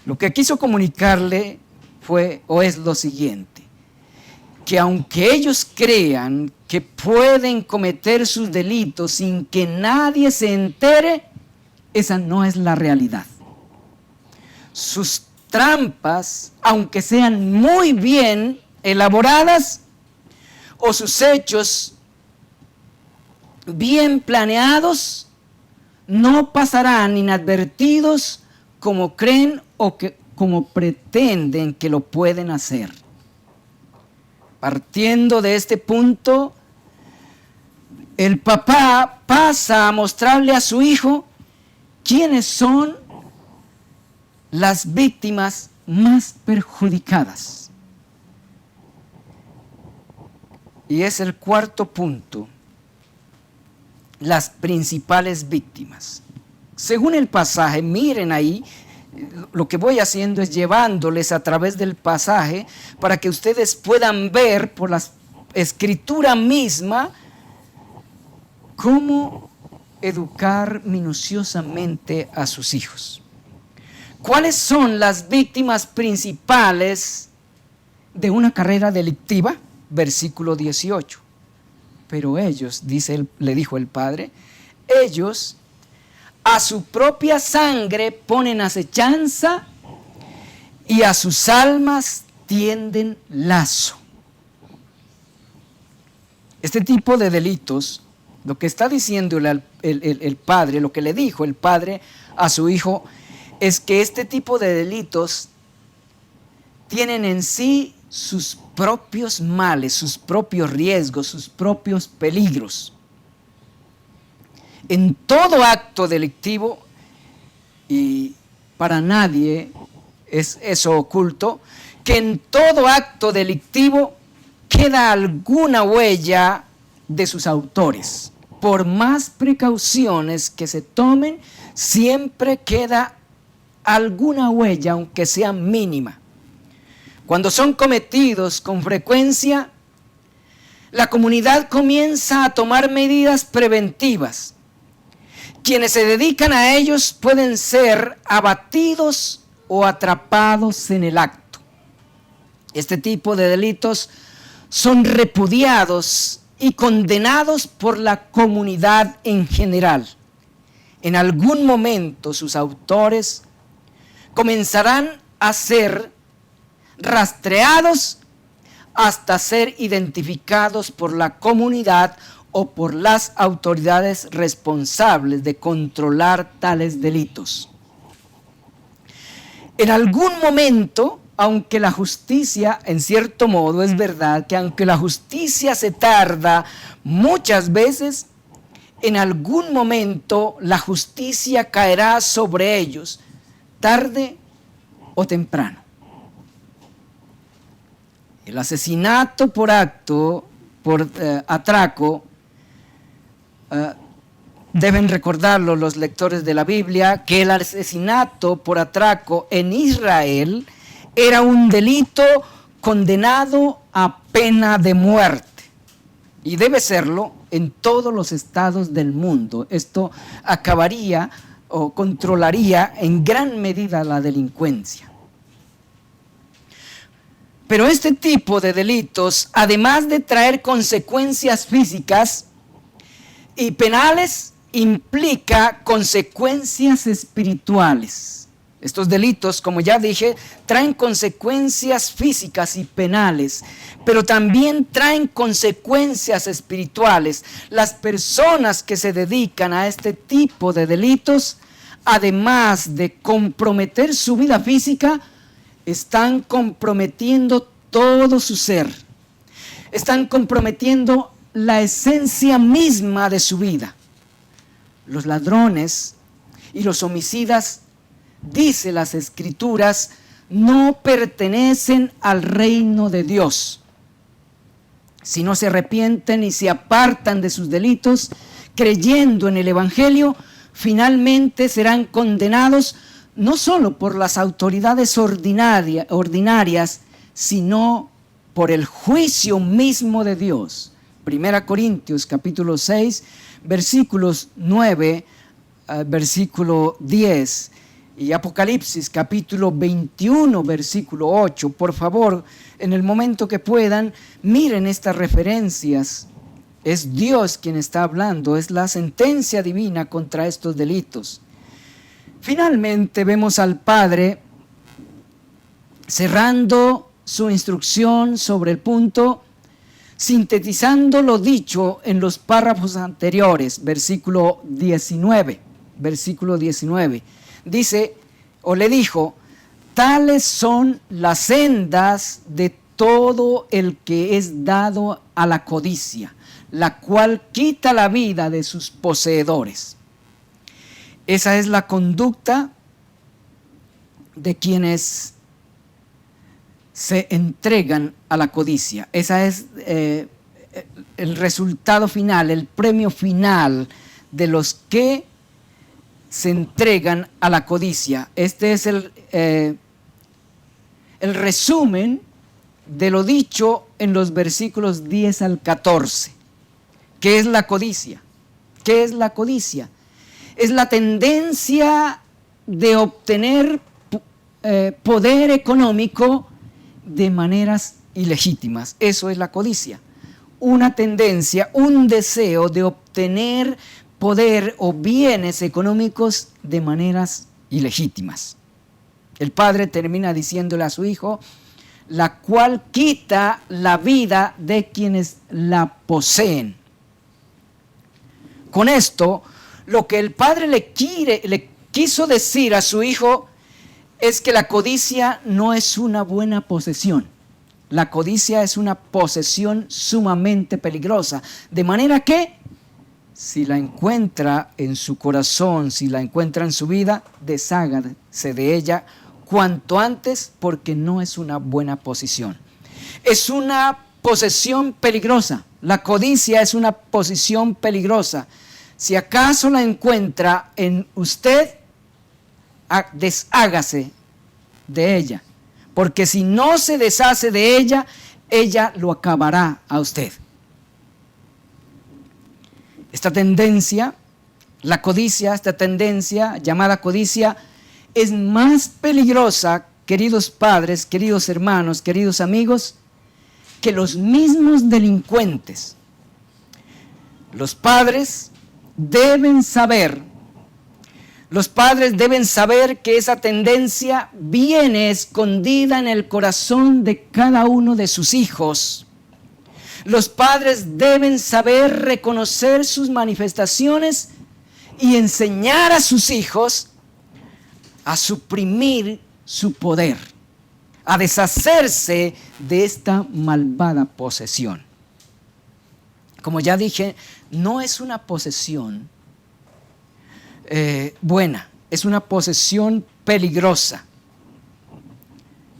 Lo que quiso comunicarle es lo siguiente: que aunque ellos crean que pueden cometer sus delitos sin que nadie se entere, esa no es la realidad. Sus trampas, aunque sean muy bien elaboradas, o sus hechos bien planeados, no pasarán inadvertidos como creen o como pretenden que lo pueden hacer. Partiendo de este punto, el papá pasa a mostrarle a su hijo quiénes son las víctimas más perjudicadas. Y es el cuarto punto: las principales víctimas. Según el pasaje, miren ahí, lo que voy haciendo es llevándoles a través del pasaje para que ustedes puedan ver por la escritura misma cómo educar minuciosamente a sus hijos. ¿Cuáles son las víctimas principales de una carrera delictiva? Versículo 18. Pero ellos, le dijo el padre, ellos a su propia sangre ponen acechanza y a sus almas tienden lazo. Este tipo de delitos, lo que está diciendo el padre, lo que le dijo el padre a su hijo, es que este tipo de delitos tienen en sí sus propios males, sus propios riesgos, sus propios peligros. En todo acto delictivo, y para nadie es eso oculto, que en todo acto delictivo queda alguna huella de sus autores. Por más precauciones que se tomen, siempre queda alguna huella, aunque sea mínima. Cuando son cometidos con frecuencia, la comunidad comienza a tomar medidas preventivas. Quienes se dedican a ellos pueden ser abatidos o atrapados en el acto. Este tipo de delitos son repudiados y condenados por la comunidad en general. En algún momento sus autores comenzarán a ser rastreados hasta ser identificados por la comunidad o por las autoridades responsables de controlar tales delitos. En algún momento, aunque la justicia, en cierto modo, es verdad que aunque la justicia se tarda muchas veces, en algún momento la justicia caerá sobre ellos, tarde o temprano. El asesinato por atraco, deben recordarlo los lectores de la Biblia, que el asesinato por atraco en Israel era un delito condenado a pena de muerte. Y debe serlo en todos los estados del mundo. Esto acabaría o controlaría en gran medida la delincuencia. Pero este tipo de delitos, además de traer consecuencias físicas y penales, implica consecuencias espirituales. Estos delitos, como ya dije, traen consecuencias físicas y penales, pero también traen consecuencias espirituales. Las personas que se dedican a este tipo de delitos, además de comprometer su vida física, están comprometiendo todo su ser. Están comprometiendo la esencia misma de su vida. Los ladrones y los homicidas, dice las Escrituras, no pertenecen al reino de Dios. Si no se arrepienten y se apartan de sus delitos, creyendo en el Evangelio, finalmente serán condenados no solo por las autoridades ordinarias, sino por el juicio mismo de Dios. 1 Corintios capítulo 6, versículos 9, versículo 10, y Apocalipsis capítulo 21, versículo 8. Por favor, en el momento que puedan, miren estas referencias. Es Dios quien está hablando, es la sentencia divina contra estos delitos. Finalmente vemos al Padre cerrando su instrucción sobre el punto, sintetizando lo dicho en los párrafos anteriores, versículo 19. Dice, o le dijo, tales son las sendas de todo el que es dado a la codicia, la cual quita la vida de sus poseedores. Esa es la conducta de quienes se entregan a la codicia. Esa es el resultado final, el premio final de los que se entregan a la codicia. Este es el resumen de lo dicho en los versículos 10 al 14. ¿Qué es la codicia? ¿Qué es la codicia? Es la tendencia de obtener poder económico de maneras ilegítimas. Eso es la codicia. Una tendencia, un deseo de obtener poder o bienes económicos de maneras ilegítimas. El padre termina diciéndole a su hijo, la cual quita la vida de quienes la poseen. Con esto, lo que el padre le quiso decir a su hijo es que la codicia no es una buena posesión. La codicia es una posesión sumamente peligrosa. De manera que, si la encuentra en su corazón, si la encuentra en su vida, deshágase de ella cuanto antes, porque no es una buena posición. Es una posesión peligrosa. La codicia es una posesión peligrosa. Si acaso la encuentra en usted, deshágase de ella. Porque si no se deshace de ella, ella lo acabará a usted. Esta tendencia, la codicia, esta tendencia llamada codicia, es más peligrosa, queridos padres, queridos hermanos, queridos amigos, que los mismos delincuentes. Los padres deben saber que esa tendencia viene escondida en el corazón de cada uno de sus hijos. Los padres deben saber reconocer sus manifestaciones y enseñar a sus hijos a suprimir su poder, a deshacerse de esta malvada posesión. Como ya dije, no es una posesión buena, es una posesión peligrosa.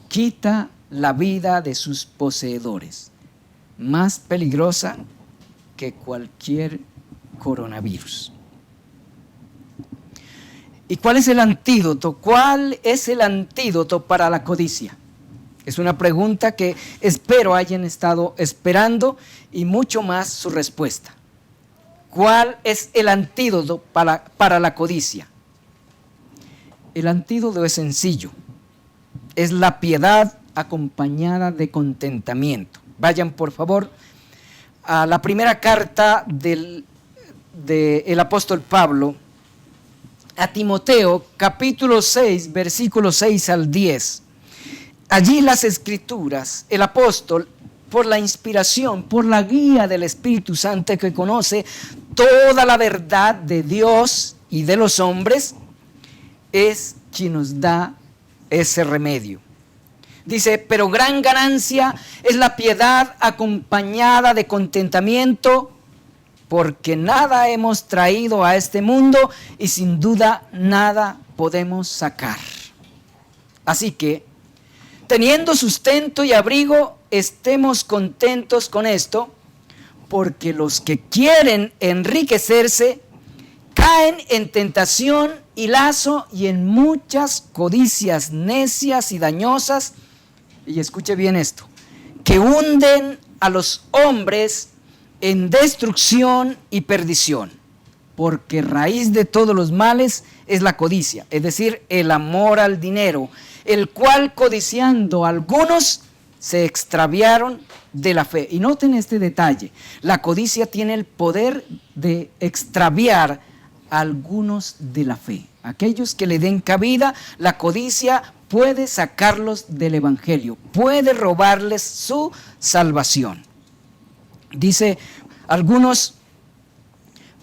Quita la vida de sus poseedores, más peligrosa que cualquier coronavirus. ¿Y cuál es el antídoto? ¿Cuál es el antídoto para la codicia? Es una pregunta que espero hayan estado esperando y mucho más su respuesta. ¿Cuál es el antídoto para la codicia? El antídoto es sencillo. Es la piedad acompañada de contentamiento. Vayan por favor a la primera carta del apóstol Pablo a Timoteo, capítulo 6, versículos 6 al 10. Allí las Escrituras, el apóstol, por la inspiración, por la guía del Espíritu Santo que conoce toda la verdad de Dios y de los hombres, es quien nos da ese remedio. Dice, pero gran ganancia es la piedad acompañada de contentamiento, porque nada hemos traído a este mundo y sin duda nada podemos sacar. Así que, teniendo sustento y abrigo, estemos contentos con esto, porque los que quieren enriquecerse caen en tentación y lazo y en muchas codicias necias y dañosas, y escuche bien esto, que hunden a los hombres en destrucción y perdición, porque raíz de todos los males es la codicia, es decir, el amor al dinero, el cual codiciando algunos se extraviaron de la fe. Y noten este detalle, la codicia tiene el poder de extraviar a algunos de la fe. Aquellos que le den cabida, la codicia puede sacarlos del evangelio, puede robarles su salvación. Dice, algunos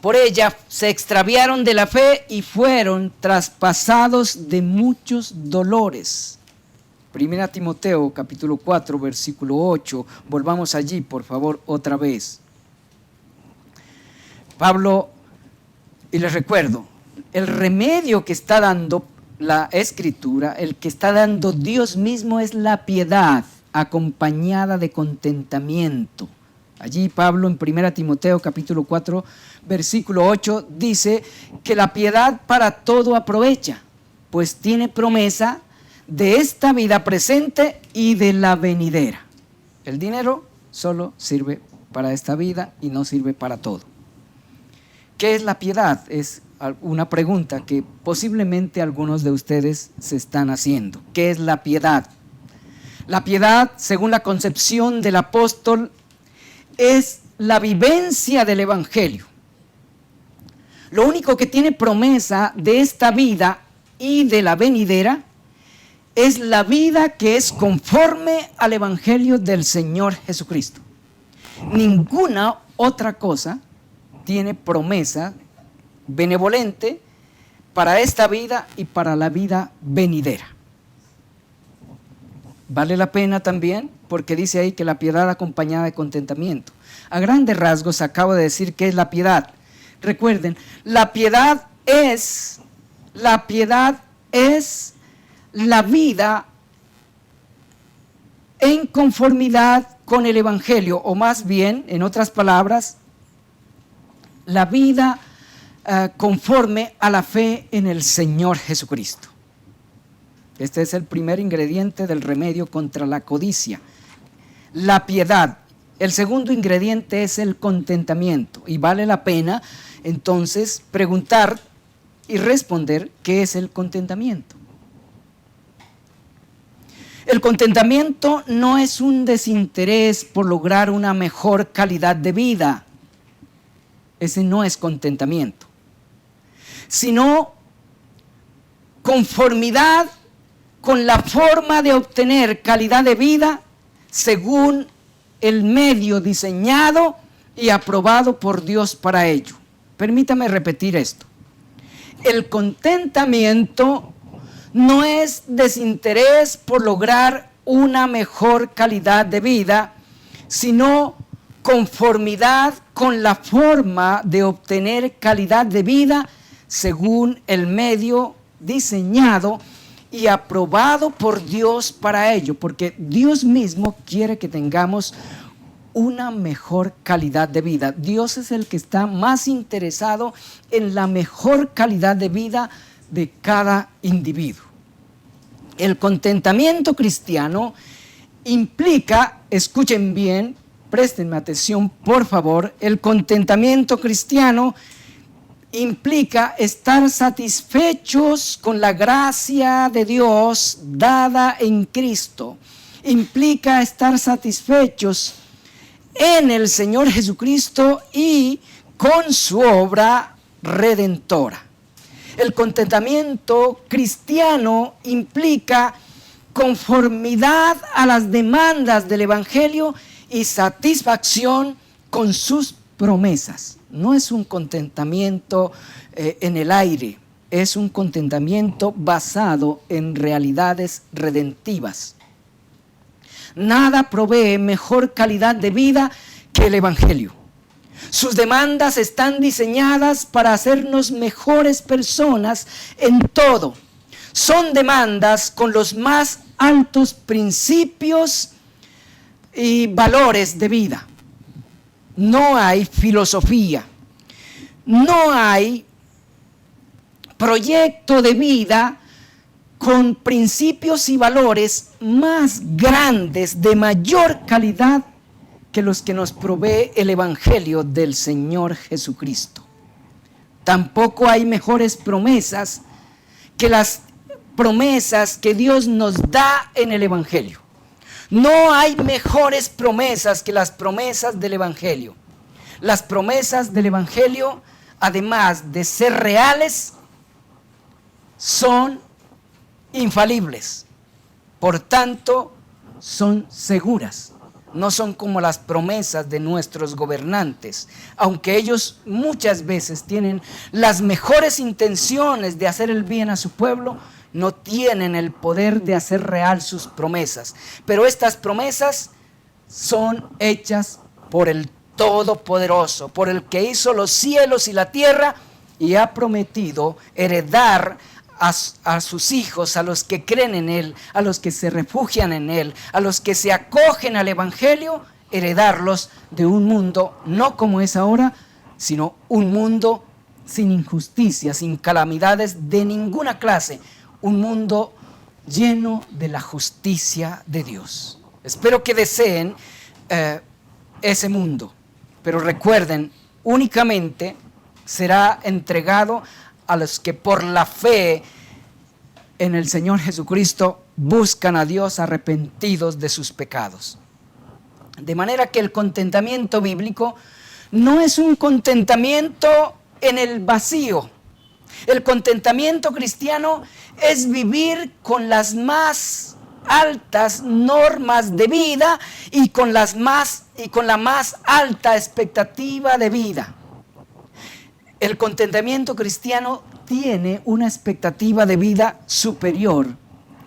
por ella se extraviaron de la fe y fueron traspasados de muchos dolores. Primera Timoteo capítulo 4 versículo 8, volvamos allí por favor otra vez. Pablo, y les recuerdo, el remedio que está dando la Escritura, el que está dando Dios mismo es la piedad acompañada de contentamiento. Allí Pablo en 1 Timoteo capítulo 4 versículo 8 dice que la piedad para todo aprovecha, pues tiene promesa de esta vida presente y de la venidera. El dinero solo sirve para esta vida y no sirve para todo. ¿Qué es la piedad? Es una pregunta que posiblemente algunos de ustedes se están haciendo. ¿Qué es la piedad? La piedad, según la concepción del apóstol, es la vivencia del evangelio. Lo único que tiene promesa de esta vida y de la venidera es la vida que es conforme al evangelio del Señor Jesucristo. Ninguna otra cosa tiene promesa benevolente para esta vida y para la vida venidera. Vale la pena también porque dice ahí que la piedad acompañada de contentamiento. A grandes rasgos acabo de decir qué es la piedad. Recuerden, la piedad es la vida en conformidad con el Evangelio, o más bien, en otras palabras, la vida conforme a la fe en el Señor Jesucristo. Este es el primer ingrediente del remedio contra la codicia, la piedad. El segundo ingrediente es el contentamiento, y vale la pena entonces preguntar y responder qué es el contentamiento. El contentamiento no es un desinterés por lograr una mejor calidad de vida. Ese no es contentamiento, sino conformidad con la forma de obtener calidad de vida según el medio diseñado y aprobado por Dios para ello. Permítame repetir esto. El contentamiento no es desinterés por lograr una mejor calidad de vida, sino conformidad con la forma de obtener calidad de vida según el medio diseñado y aprobado por Dios para ello, porque Dios mismo quiere que tengamos una mejor calidad de vida. Dios es el que está más interesado en la mejor calidad de vida de cada individuo. El contentamiento cristiano implica, escuchen bien, préstenme atención por favor, el contentamiento cristiano implica estar satisfechos con la gracia de Dios dada en Cristo. Implica estar satisfechos en el Señor Jesucristo y con su obra redentora. El contentamiento cristiano implica conformidad a las demandas del Evangelio y satisfacción con sus promesas. No es un contentamiento en el aire, es un contentamiento basado en realidades redentivas. Nada provee mejor calidad de vida que el Evangelio. Sus demandas están diseñadas para hacernos mejores personas en todo. Son demandas con los más altos principios y valores de vida. No hay filosofía, no hay proyecto de vida con principios y valores más grandes, de mayor calidad que los que nos provee el Evangelio del Señor Jesucristo. Tampoco hay mejores promesas que las promesas que Dios nos da en el Evangelio. No hay mejores promesas que las promesas del Evangelio. Las promesas del Evangelio, además de ser reales, son infalibles. Por tanto, son seguras. No son como las promesas de nuestros gobernantes, aunque ellos muchas veces tienen las mejores intenciones de hacer el bien a su pueblo, no tienen el poder de hacer real sus promesas. Pero estas promesas son hechas por el Todopoderoso, por el que hizo los cielos y la tierra y ha prometido heredar a sus hijos, a los que creen en Él, a los que se refugian en Él, a los que se acogen al Evangelio, heredarlos de un mundo no como es ahora, sino un mundo sin injusticia, sin calamidades de ninguna clase, un mundo lleno de la justicia de Dios. Espero que deseen ese mundo, pero recuerden, únicamente será entregado a los que por la fe en el Señor Jesucristo buscan a Dios arrepentidos de sus pecados. De manera que el contentamiento bíblico no es un contentamiento en el vacío. El contentamiento cristiano es vivir con las más altas normas de vida y con la más alta expectativa de vida. El contentamiento cristiano tiene una expectativa de vida superior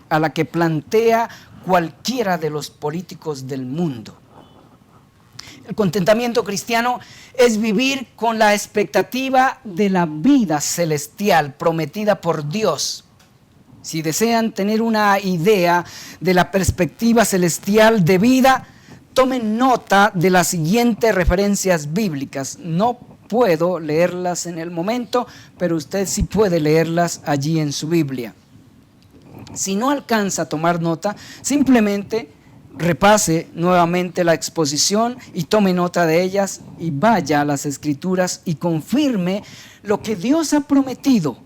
a la que plantea cualquiera de los políticos del mundo. El contentamiento cristiano es vivir con la expectativa de la vida celestial prometida por Dios. Si desean tener una idea de la perspectiva celestial de vida, tomen nota de las siguientes referencias bíblicas. No puedo leerlas en el momento, pero usted sí puede leerlas allí en su Biblia. Si no alcanza a tomar nota, simplemente repase nuevamente la exposición y tome nota de ellas y vaya a las Escrituras y confirme lo que Dios ha prometido.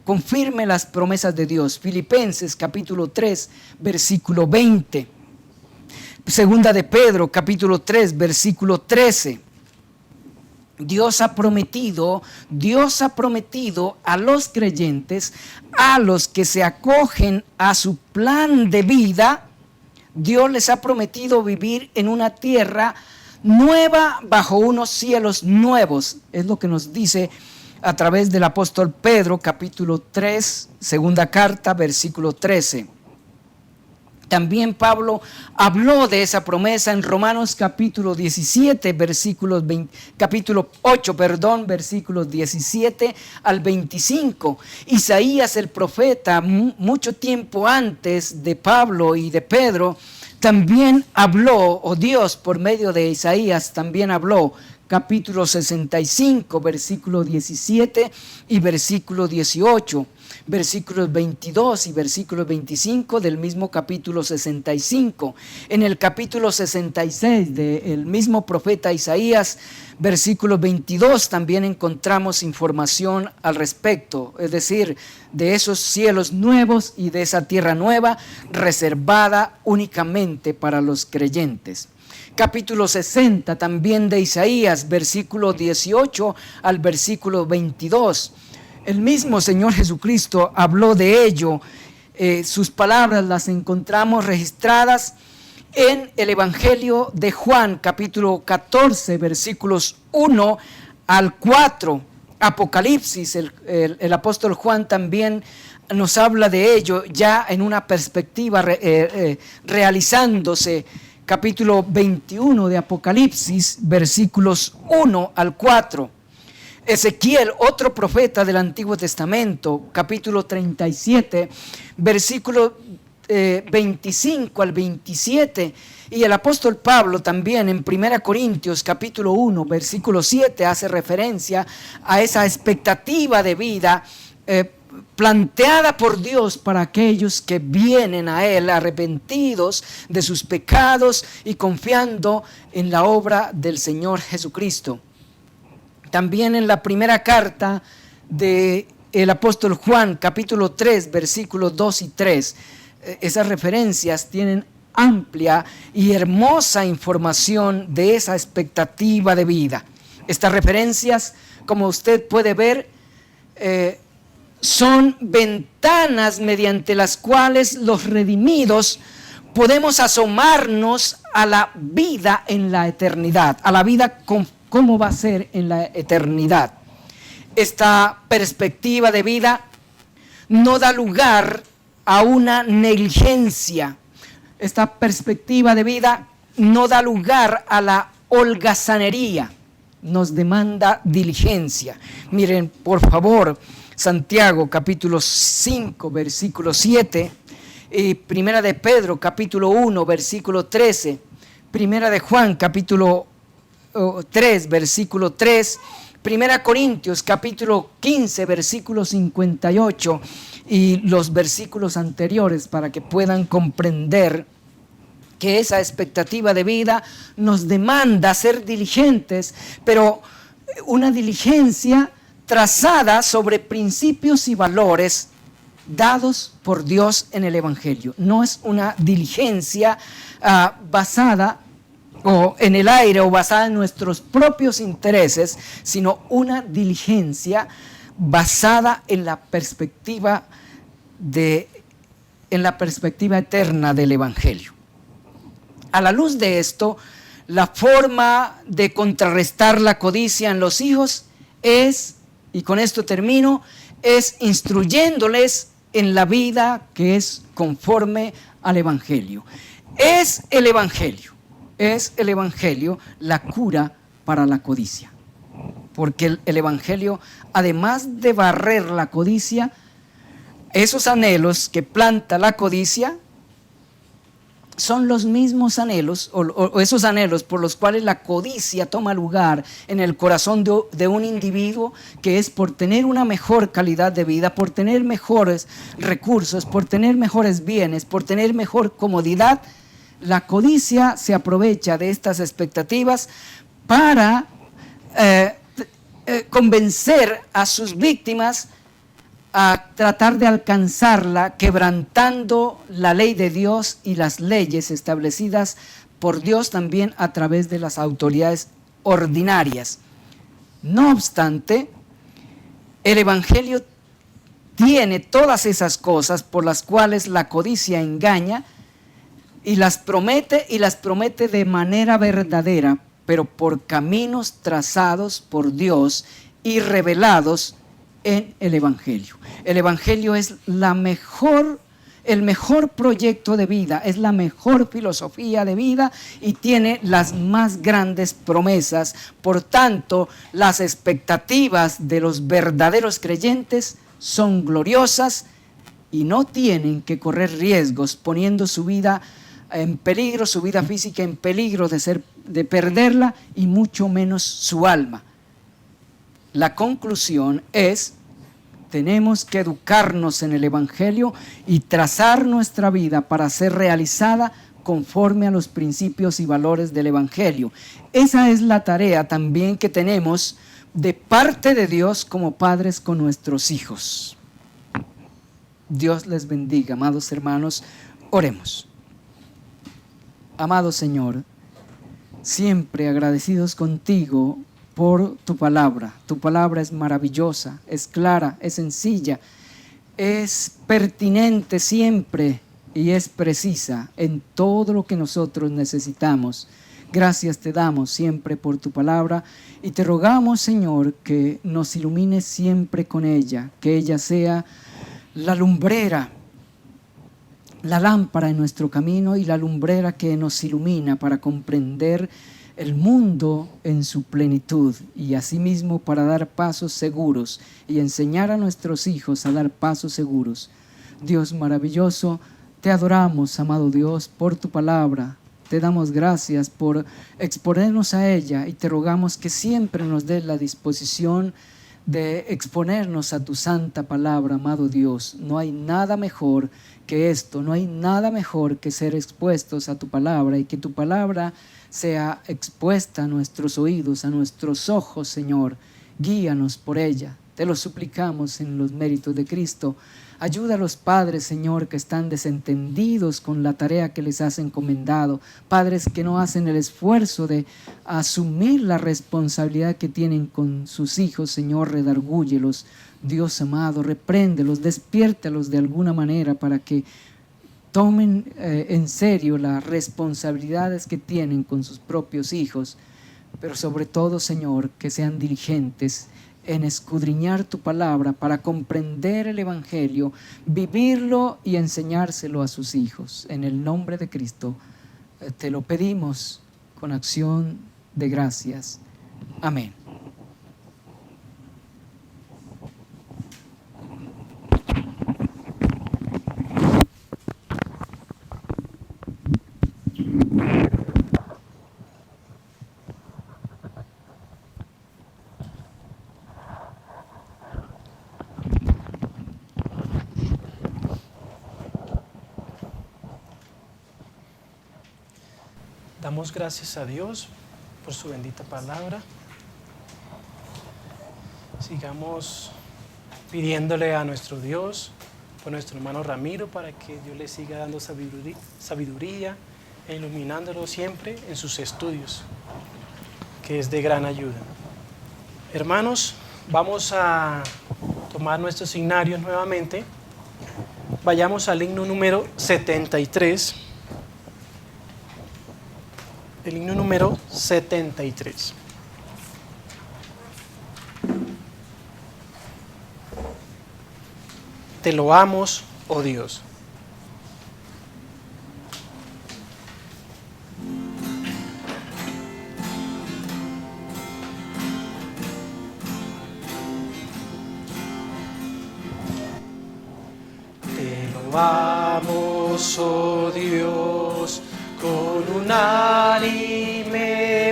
Confirme las promesas de Dios. Filipenses capítulo 3, versículo 20. Segunda de Pedro capítulo 3, versículo 13. Dios ha prometido a los creyentes, a los que se acogen a su plan de vida. Dios les ha prometido vivir en una tierra nueva bajo unos cielos nuevos. Es lo que nos dice a través del apóstol Pedro, capítulo 3, segunda carta, versículo 13. También Pablo habló de esa promesa en Romanos capítulo 17, capítulo 8, versículos 17 al 25. Isaías el profeta, mucho tiempo antes de Pablo y de Pedro, también habló, o Dios por medio de Isaías también habló, capítulo 65, versículo 17 y versículo 18. Versículos 22 y versículos 25 del mismo capítulo 65. En el capítulo 66 del mismo profeta Isaías, versículo 22, también encontramos información al respecto, es decir, de esos cielos nuevos y de esa tierra nueva reservada únicamente para los creyentes. Capítulo 60 también de Isaías, versículo 18 al versículo 22. El mismo Señor Jesucristo habló de ello. Sus palabras las encontramos registradas en el Evangelio de Juan, capítulo 14, versículos 1 al 4. Apocalipsis, el apóstol Juan también nos habla de ello ya en una perspectiva realizándose. Capítulo 21 de Apocalipsis, versículos 1 al 4. Ezequiel, otro profeta del Antiguo Testamento, capítulo 37, versículo 25 al 27. Y el apóstol Pablo también en 1 Corintios, capítulo 1, versículo 7, hace referencia a esa expectativa de vida planteada por Dios para aquellos que vienen a Él arrepentidos de sus pecados y confiando en la obra del Señor Jesucristo. También en la primera carta del apóstol Juan, capítulo 3, versículos 2 y 3, esas referencias tienen amplia y hermosa información de esa expectativa de vida. Estas referencias, como usted puede ver, son ventanas mediante las cuales los redimidos podemos asomarnos a la vida en la eternidad, a la vida cómo va a ser en la eternidad. Esta perspectiva de vida no da lugar a una negligencia. Esta perspectiva de vida no da lugar a la holgazanería. Nos demanda diligencia. Miren, por favor, Santiago capítulo 5, versículo 7, y Primera de Pedro capítulo 1, versículo 13, Primera de Juan capítulo 3, versículo 3, Primera Corintios capítulo 15, versículo 58 y los versículos anteriores para que puedan comprender que esa expectativa de vida nos demanda ser diligentes, pero una diligencia trazada sobre principios y valores dados por Dios en el Evangelio. No es una diligencia basada o en el aire o basada en nuestros propios intereses, sino una diligencia basada en la perspectiva eterna del Evangelio. A la luz de esto, la forma de contrarrestar la codicia en los hijos es, y con esto termino, es instruyéndoles en la vida que es conforme al Evangelio. Es el Evangelio la cura para la codicia. Porque el Evangelio, además de barrer la codicia, esos anhelos que planta la codicia son los mismos anhelos o esos anhelos por los cuales la codicia toma lugar en el corazón de un individuo, que es por tener una mejor calidad de vida, por tener mejores recursos, por tener mejores bienes, por tener mejor comodidad. La codicia se aprovecha de estas expectativas para convencer a sus víctimas a tratar de alcanzarla, quebrantando la ley de Dios y las leyes establecidas por Dios también a través de las autoridades ordinarias. No obstante, el Evangelio tiene todas esas cosas por las cuales la codicia engaña y las promete de manera verdadera, pero por caminos trazados por Dios y revelados en el Evangelio. El Evangelio es el mejor proyecto de vida, es la mejor filosofía de vida y tiene las más grandes promesas. Por tanto, las expectativas de los verdaderos creyentes son gloriosas y no tienen que correr riesgos poniendo su vida en peligro, su vida física en peligro de perderla, y mucho menos su alma. La conclusión es: tenemos que educarnos en el Evangelio y trazar nuestra vida para ser realizada conforme a los principios y valores del Evangelio. Esa es la tarea también que tenemos de parte de Dios como padres con nuestros hijos. Dios les bendiga, amados hermanos. Oremos. Amado Señor, siempre agradecidos contigo por tu palabra. Tu palabra es maravillosa, es clara, es sencilla, es pertinente siempre y es precisa en todo lo que nosotros necesitamos. Gracias te damos siempre por tu palabra y te rogamos, Señor, que nos ilumines siempre con ella, que ella sea la lumbrera, la lámpara en nuestro camino y la lumbrera que nos ilumina para comprender el mundo en su plenitud y asimismo para dar pasos seguros y enseñar a nuestros hijos a dar pasos seguros. Dios maravilloso, te adoramos, amado Dios, por tu palabra. Te damos gracias por exponernos a ella y te rogamos que siempre nos des la disposición de exponernos a tu santa palabra, amado Dios. No hay nada mejor que esto, no hay nada mejor que ser expuestos a tu palabra y que tu palabra sea expuesta a nuestros oídos, a nuestros ojos, Señor. Guíanos por ella, te lo suplicamos en los méritos de Cristo. Ayuda a los padres, Señor, que están desentendidos con la tarea que les has encomendado. Padres que no hacen el esfuerzo de asumir la responsabilidad que tienen con sus hijos, Señor, redargúyelos. Dios amado, repréndelos, despiértalos de alguna manera para que tomen en serio las responsabilidades que tienen con sus propios hijos. Pero sobre todo, Señor, que sean diligentes en escudriñar tu palabra para comprender el Evangelio, vivirlo y enseñárselo a sus hijos. En el nombre de Cristo te lo pedimos con acción de gracias. Amén. Damos gracias a Dios por su bendita palabra. Sigamos pidiéndole a nuestro Dios por nuestro hermano Ramiro para que Dios le siga dando sabiduría e iluminándolo siempre en sus estudios, que es de gran ayuda. Hermanos, vamos a tomar nuestros signarios nuevamente. Vayamos al himno número 73. El himno número 73. Te loamos, oh Dios. alabamos, oh Dios, con unánime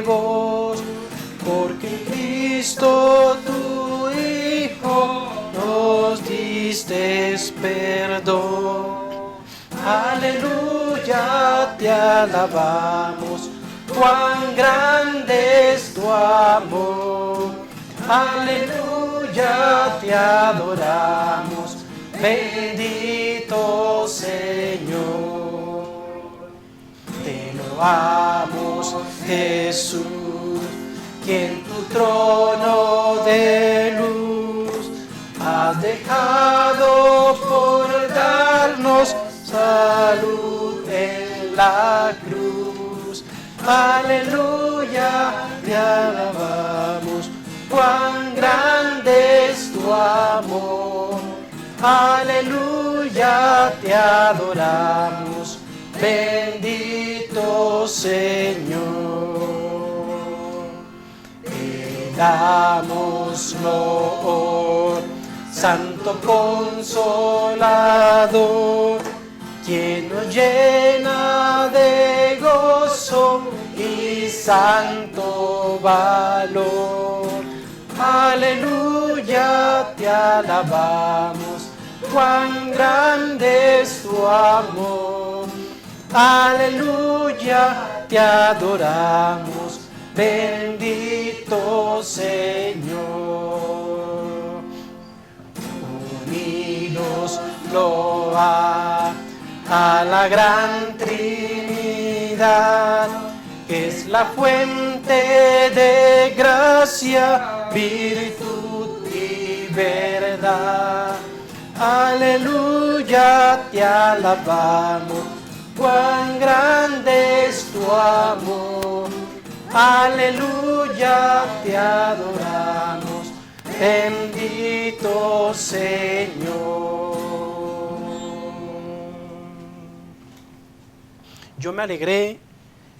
voz, porque en Cristo tu Hijo nos diste perdón. Aleluya, te alabamos, cuán grande es tu amor. Aleluya, te adoramos, bendito Señor. Te loamos, Jesús, que en tu trono de luz has dejado por darnos salud en la cruz. Aleluya, te alabamos, cuán grande es tu amor. Aleluya, te adoramos, bendito Señor. Te damos loor, Santo Consolador, quien nos llena de gozo y santo valor. Aleluya, te alabamos, cuán grande es tu amor. Aleluya, te adoramos, bendito Señor. Unidos loa a la gran Trinidad, que es la fuente de gracia, virtud y verdad. Aleluya, te alabamos, cuán grande es tu amor. Aleluya, te adoramos, bendito Señor. Yo me alegré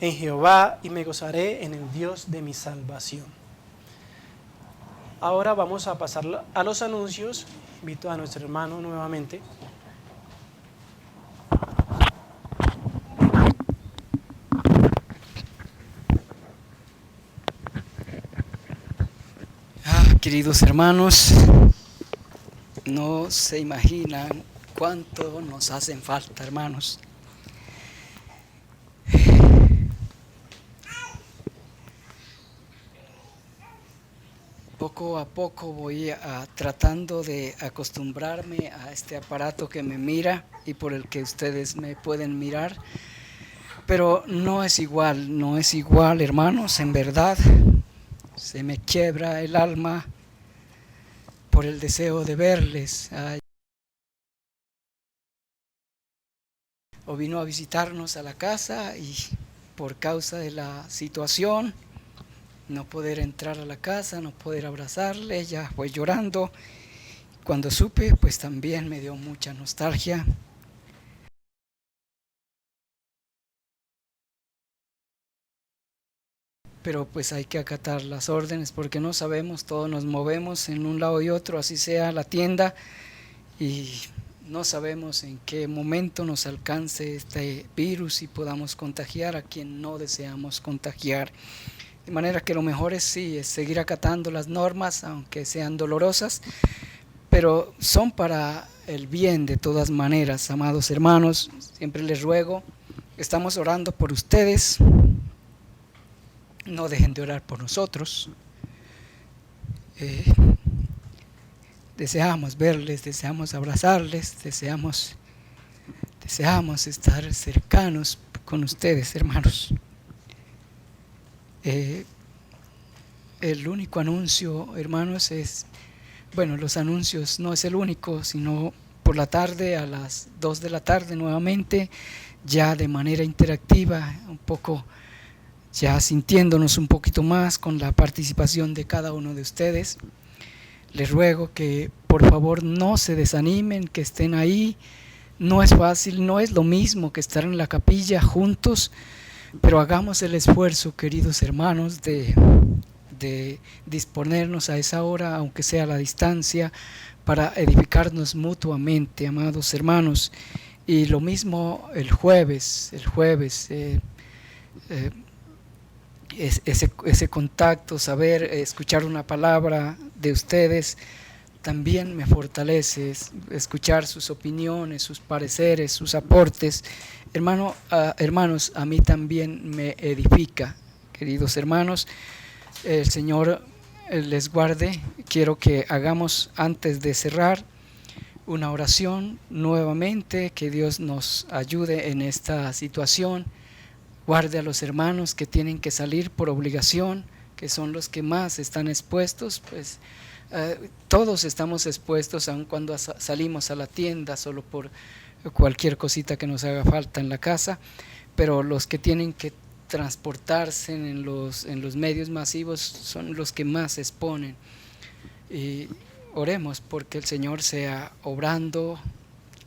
en Jehová y me gozaré en el Dios de mi salvación. Ahora vamos a pasar a los anuncios. Invito a nuestro hermano nuevamente. Queridos hermanos, no se imaginan cuánto nos hacen falta, hermanos. Poco a poco voy tratando de acostumbrarme a este aparato que me mira y por el que ustedes me pueden mirar, pero no es igual, hermanos, en verdad. Se me quiebra el alma por el deseo de verles. O vino a visitarnos a la casa y por causa de la situación, no poder entrar a la casa, no poder abrazarle, ella fue llorando. Cuando supe, pues también me dio mucha nostalgia. Pero pues hay que acatar las órdenes porque no sabemos, todos nos movemos en un lado y otro, así sea la tienda, y no sabemos en qué momento nos alcance este virus y podamos contagiar a quien no deseamos contagiar. De manera que lo mejor es seguir acatando las normas, aunque sean dolorosas, pero son para el bien de todas maneras, amados hermanos. Siempre les ruego, estamos orando por ustedes. No dejen de orar por nosotros. Deseamos verles, deseamos abrazarles, deseamos estar cercanos con ustedes, hermanos. El único anuncio, hermanos, los anuncios no es el único, sino por la tarde, a las 2 de la tarde nuevamente, ya de manera interactiva, un poco ya sintiéndonos un poquito más con la participación de cada uno de ustedes. Les ruego que por favor no se desanimen, que estén ahí. No es fácil, no es lo mismo que estar en la capilla juntos, pero hagamos el esfuerzo, queridos hermanos, de disponernos a esa hora, aunque sea a la distancia, para edificarnos mutuamente, amados hermanos. Y lo mismo el jueves, ese contacto, saber escuchar una palabra de ustedes, también me fortalece, escuchar sus opiniones, sus pareceres, sus aportes. Hermanos, a mí también me edifica. Queridos hermanos, el Señor les guarde. Quiero que hagamos, antes de cerrar, una oración nuevamente, que Dios nos ayude en esta situación. Guarde a los hermanos que tienen que salir por obligación, que son los que más están expuestos, pues todos estamos expuestos, aun cuando salimos a la tienda solo por cualquier cosita que nos haga falta en la casa, pero los que tienen que transportarse en los medios masivos son los que más se exponen. Y oremos porque el Señor sea obrando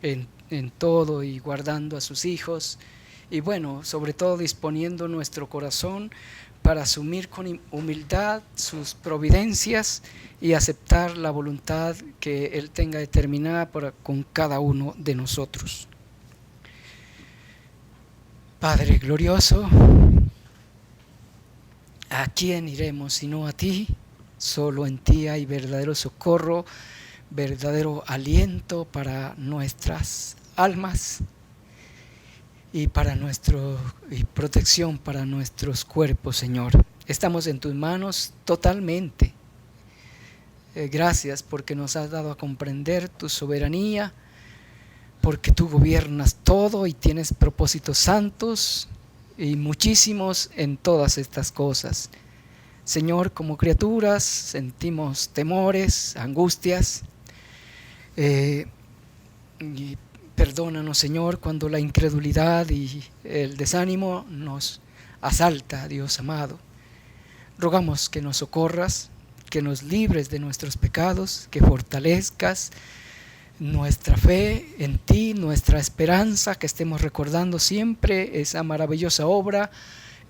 en todo y guardando a sus hijos, y bueno, sobre todo disponiendo nuestro corazón para asumir con humildad sus providencias y aceptar la voluntad que Él tenga determinada con cada uno de nosotros. Padre glorioso, ¿a quién iremos sino a ti? Solo en ti hay verdadero socorro, verdadero aliento para nuestras almas y protección para nuestros cuerpos, Señor. Estamos en tus manos totalmente. Gracias porque nos has dado a comprender tu soberanía, porque tú gobiernas todo y tienes propósitos santos y muchísimos en todas estas cosas. Señor, como criaturas sentimos temores, angustias, y perdónanos, Señor, cuando la incredulidad y el desánimo nos asalta, Dios amado. Rogamos que nos socorras, que nos libres de nuestros pecados, que fortalezcas nuestra fe en ti, nuestra esperanza, que estemos recordando siempre esa maravillosa obra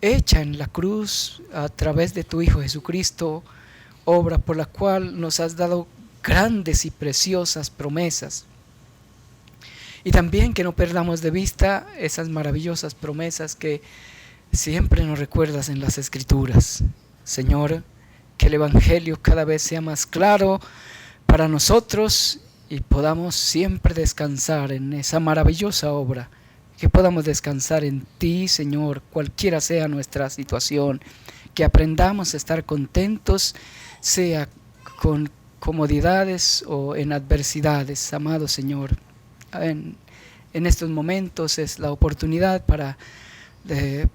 hecha en la cruz a través de tu Hijo Jesucristo, obra por la cual nos has dado grandes y preciosas promesas. Y también que no perdamos de vista esas maravillosas promesas que siempre nos recuerdas en las Escrituras. Señor, que el Evangelio cada vez sea más claro para nosotros y podamos siempre descansar en esa maravillosa obra, que podamos descansar en ti, Señor, cualquiera sea nuestra situación, que aprendamos a estar contentos, sea con comodidades o en adversidades, amado Señor. En estos momentos es la oportunidad para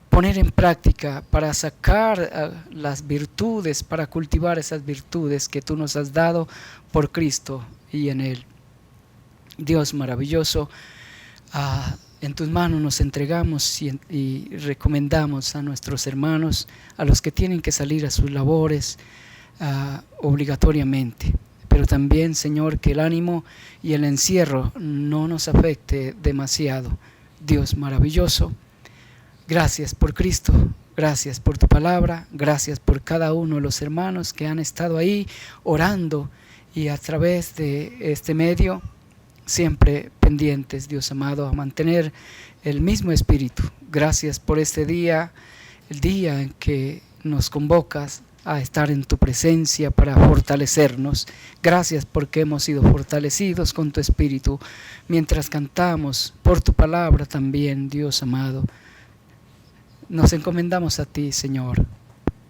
poner en práctica, para sacar las virtudes, para cultivar esas virtudes que tú nos has dado por Cristo y en Él. Dios maravilloso, en tus manos nos entregamos y recomendamos a nuestros hermanos, a los que tienen que salir a sus labores obligatoriamente. Pero también, Señor, que el ánimo y el encierro no nos afecte demasiado. Dios maravilloso, gracias por Cristo, gracias por tu palabra, gracias por cada uno de los hermanos que han estado ahí orando y a través de este medio, siempre pendientes, Dios amado, a mantener el mismo espíritu. Gracias por este día, el día en que nos convocas a estar en tu presencia para fortalecernos. Gracias porque hemos sido fortalecidos con tu espíritu mientras cantamos por tu palabra también, Dios amado. Nos encomendamos a ti, Señor,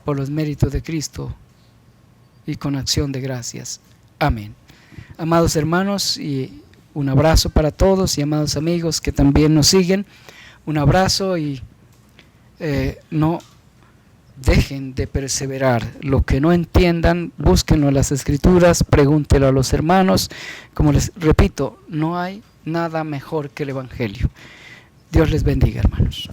por los méritos de Cristo y con acción de gracias. Amén. Amados hermanos, y un abrazo para todos, y amados amigos que también nos siguen, un abrazo, y no dejen de perseverar. Lo que no entiendan, búsquenlo en las Escrituras, pregúntenlo a los hermanos. Como les repito, no hay nada mejor que el Evangelio. Dios les bendiga, hermanos.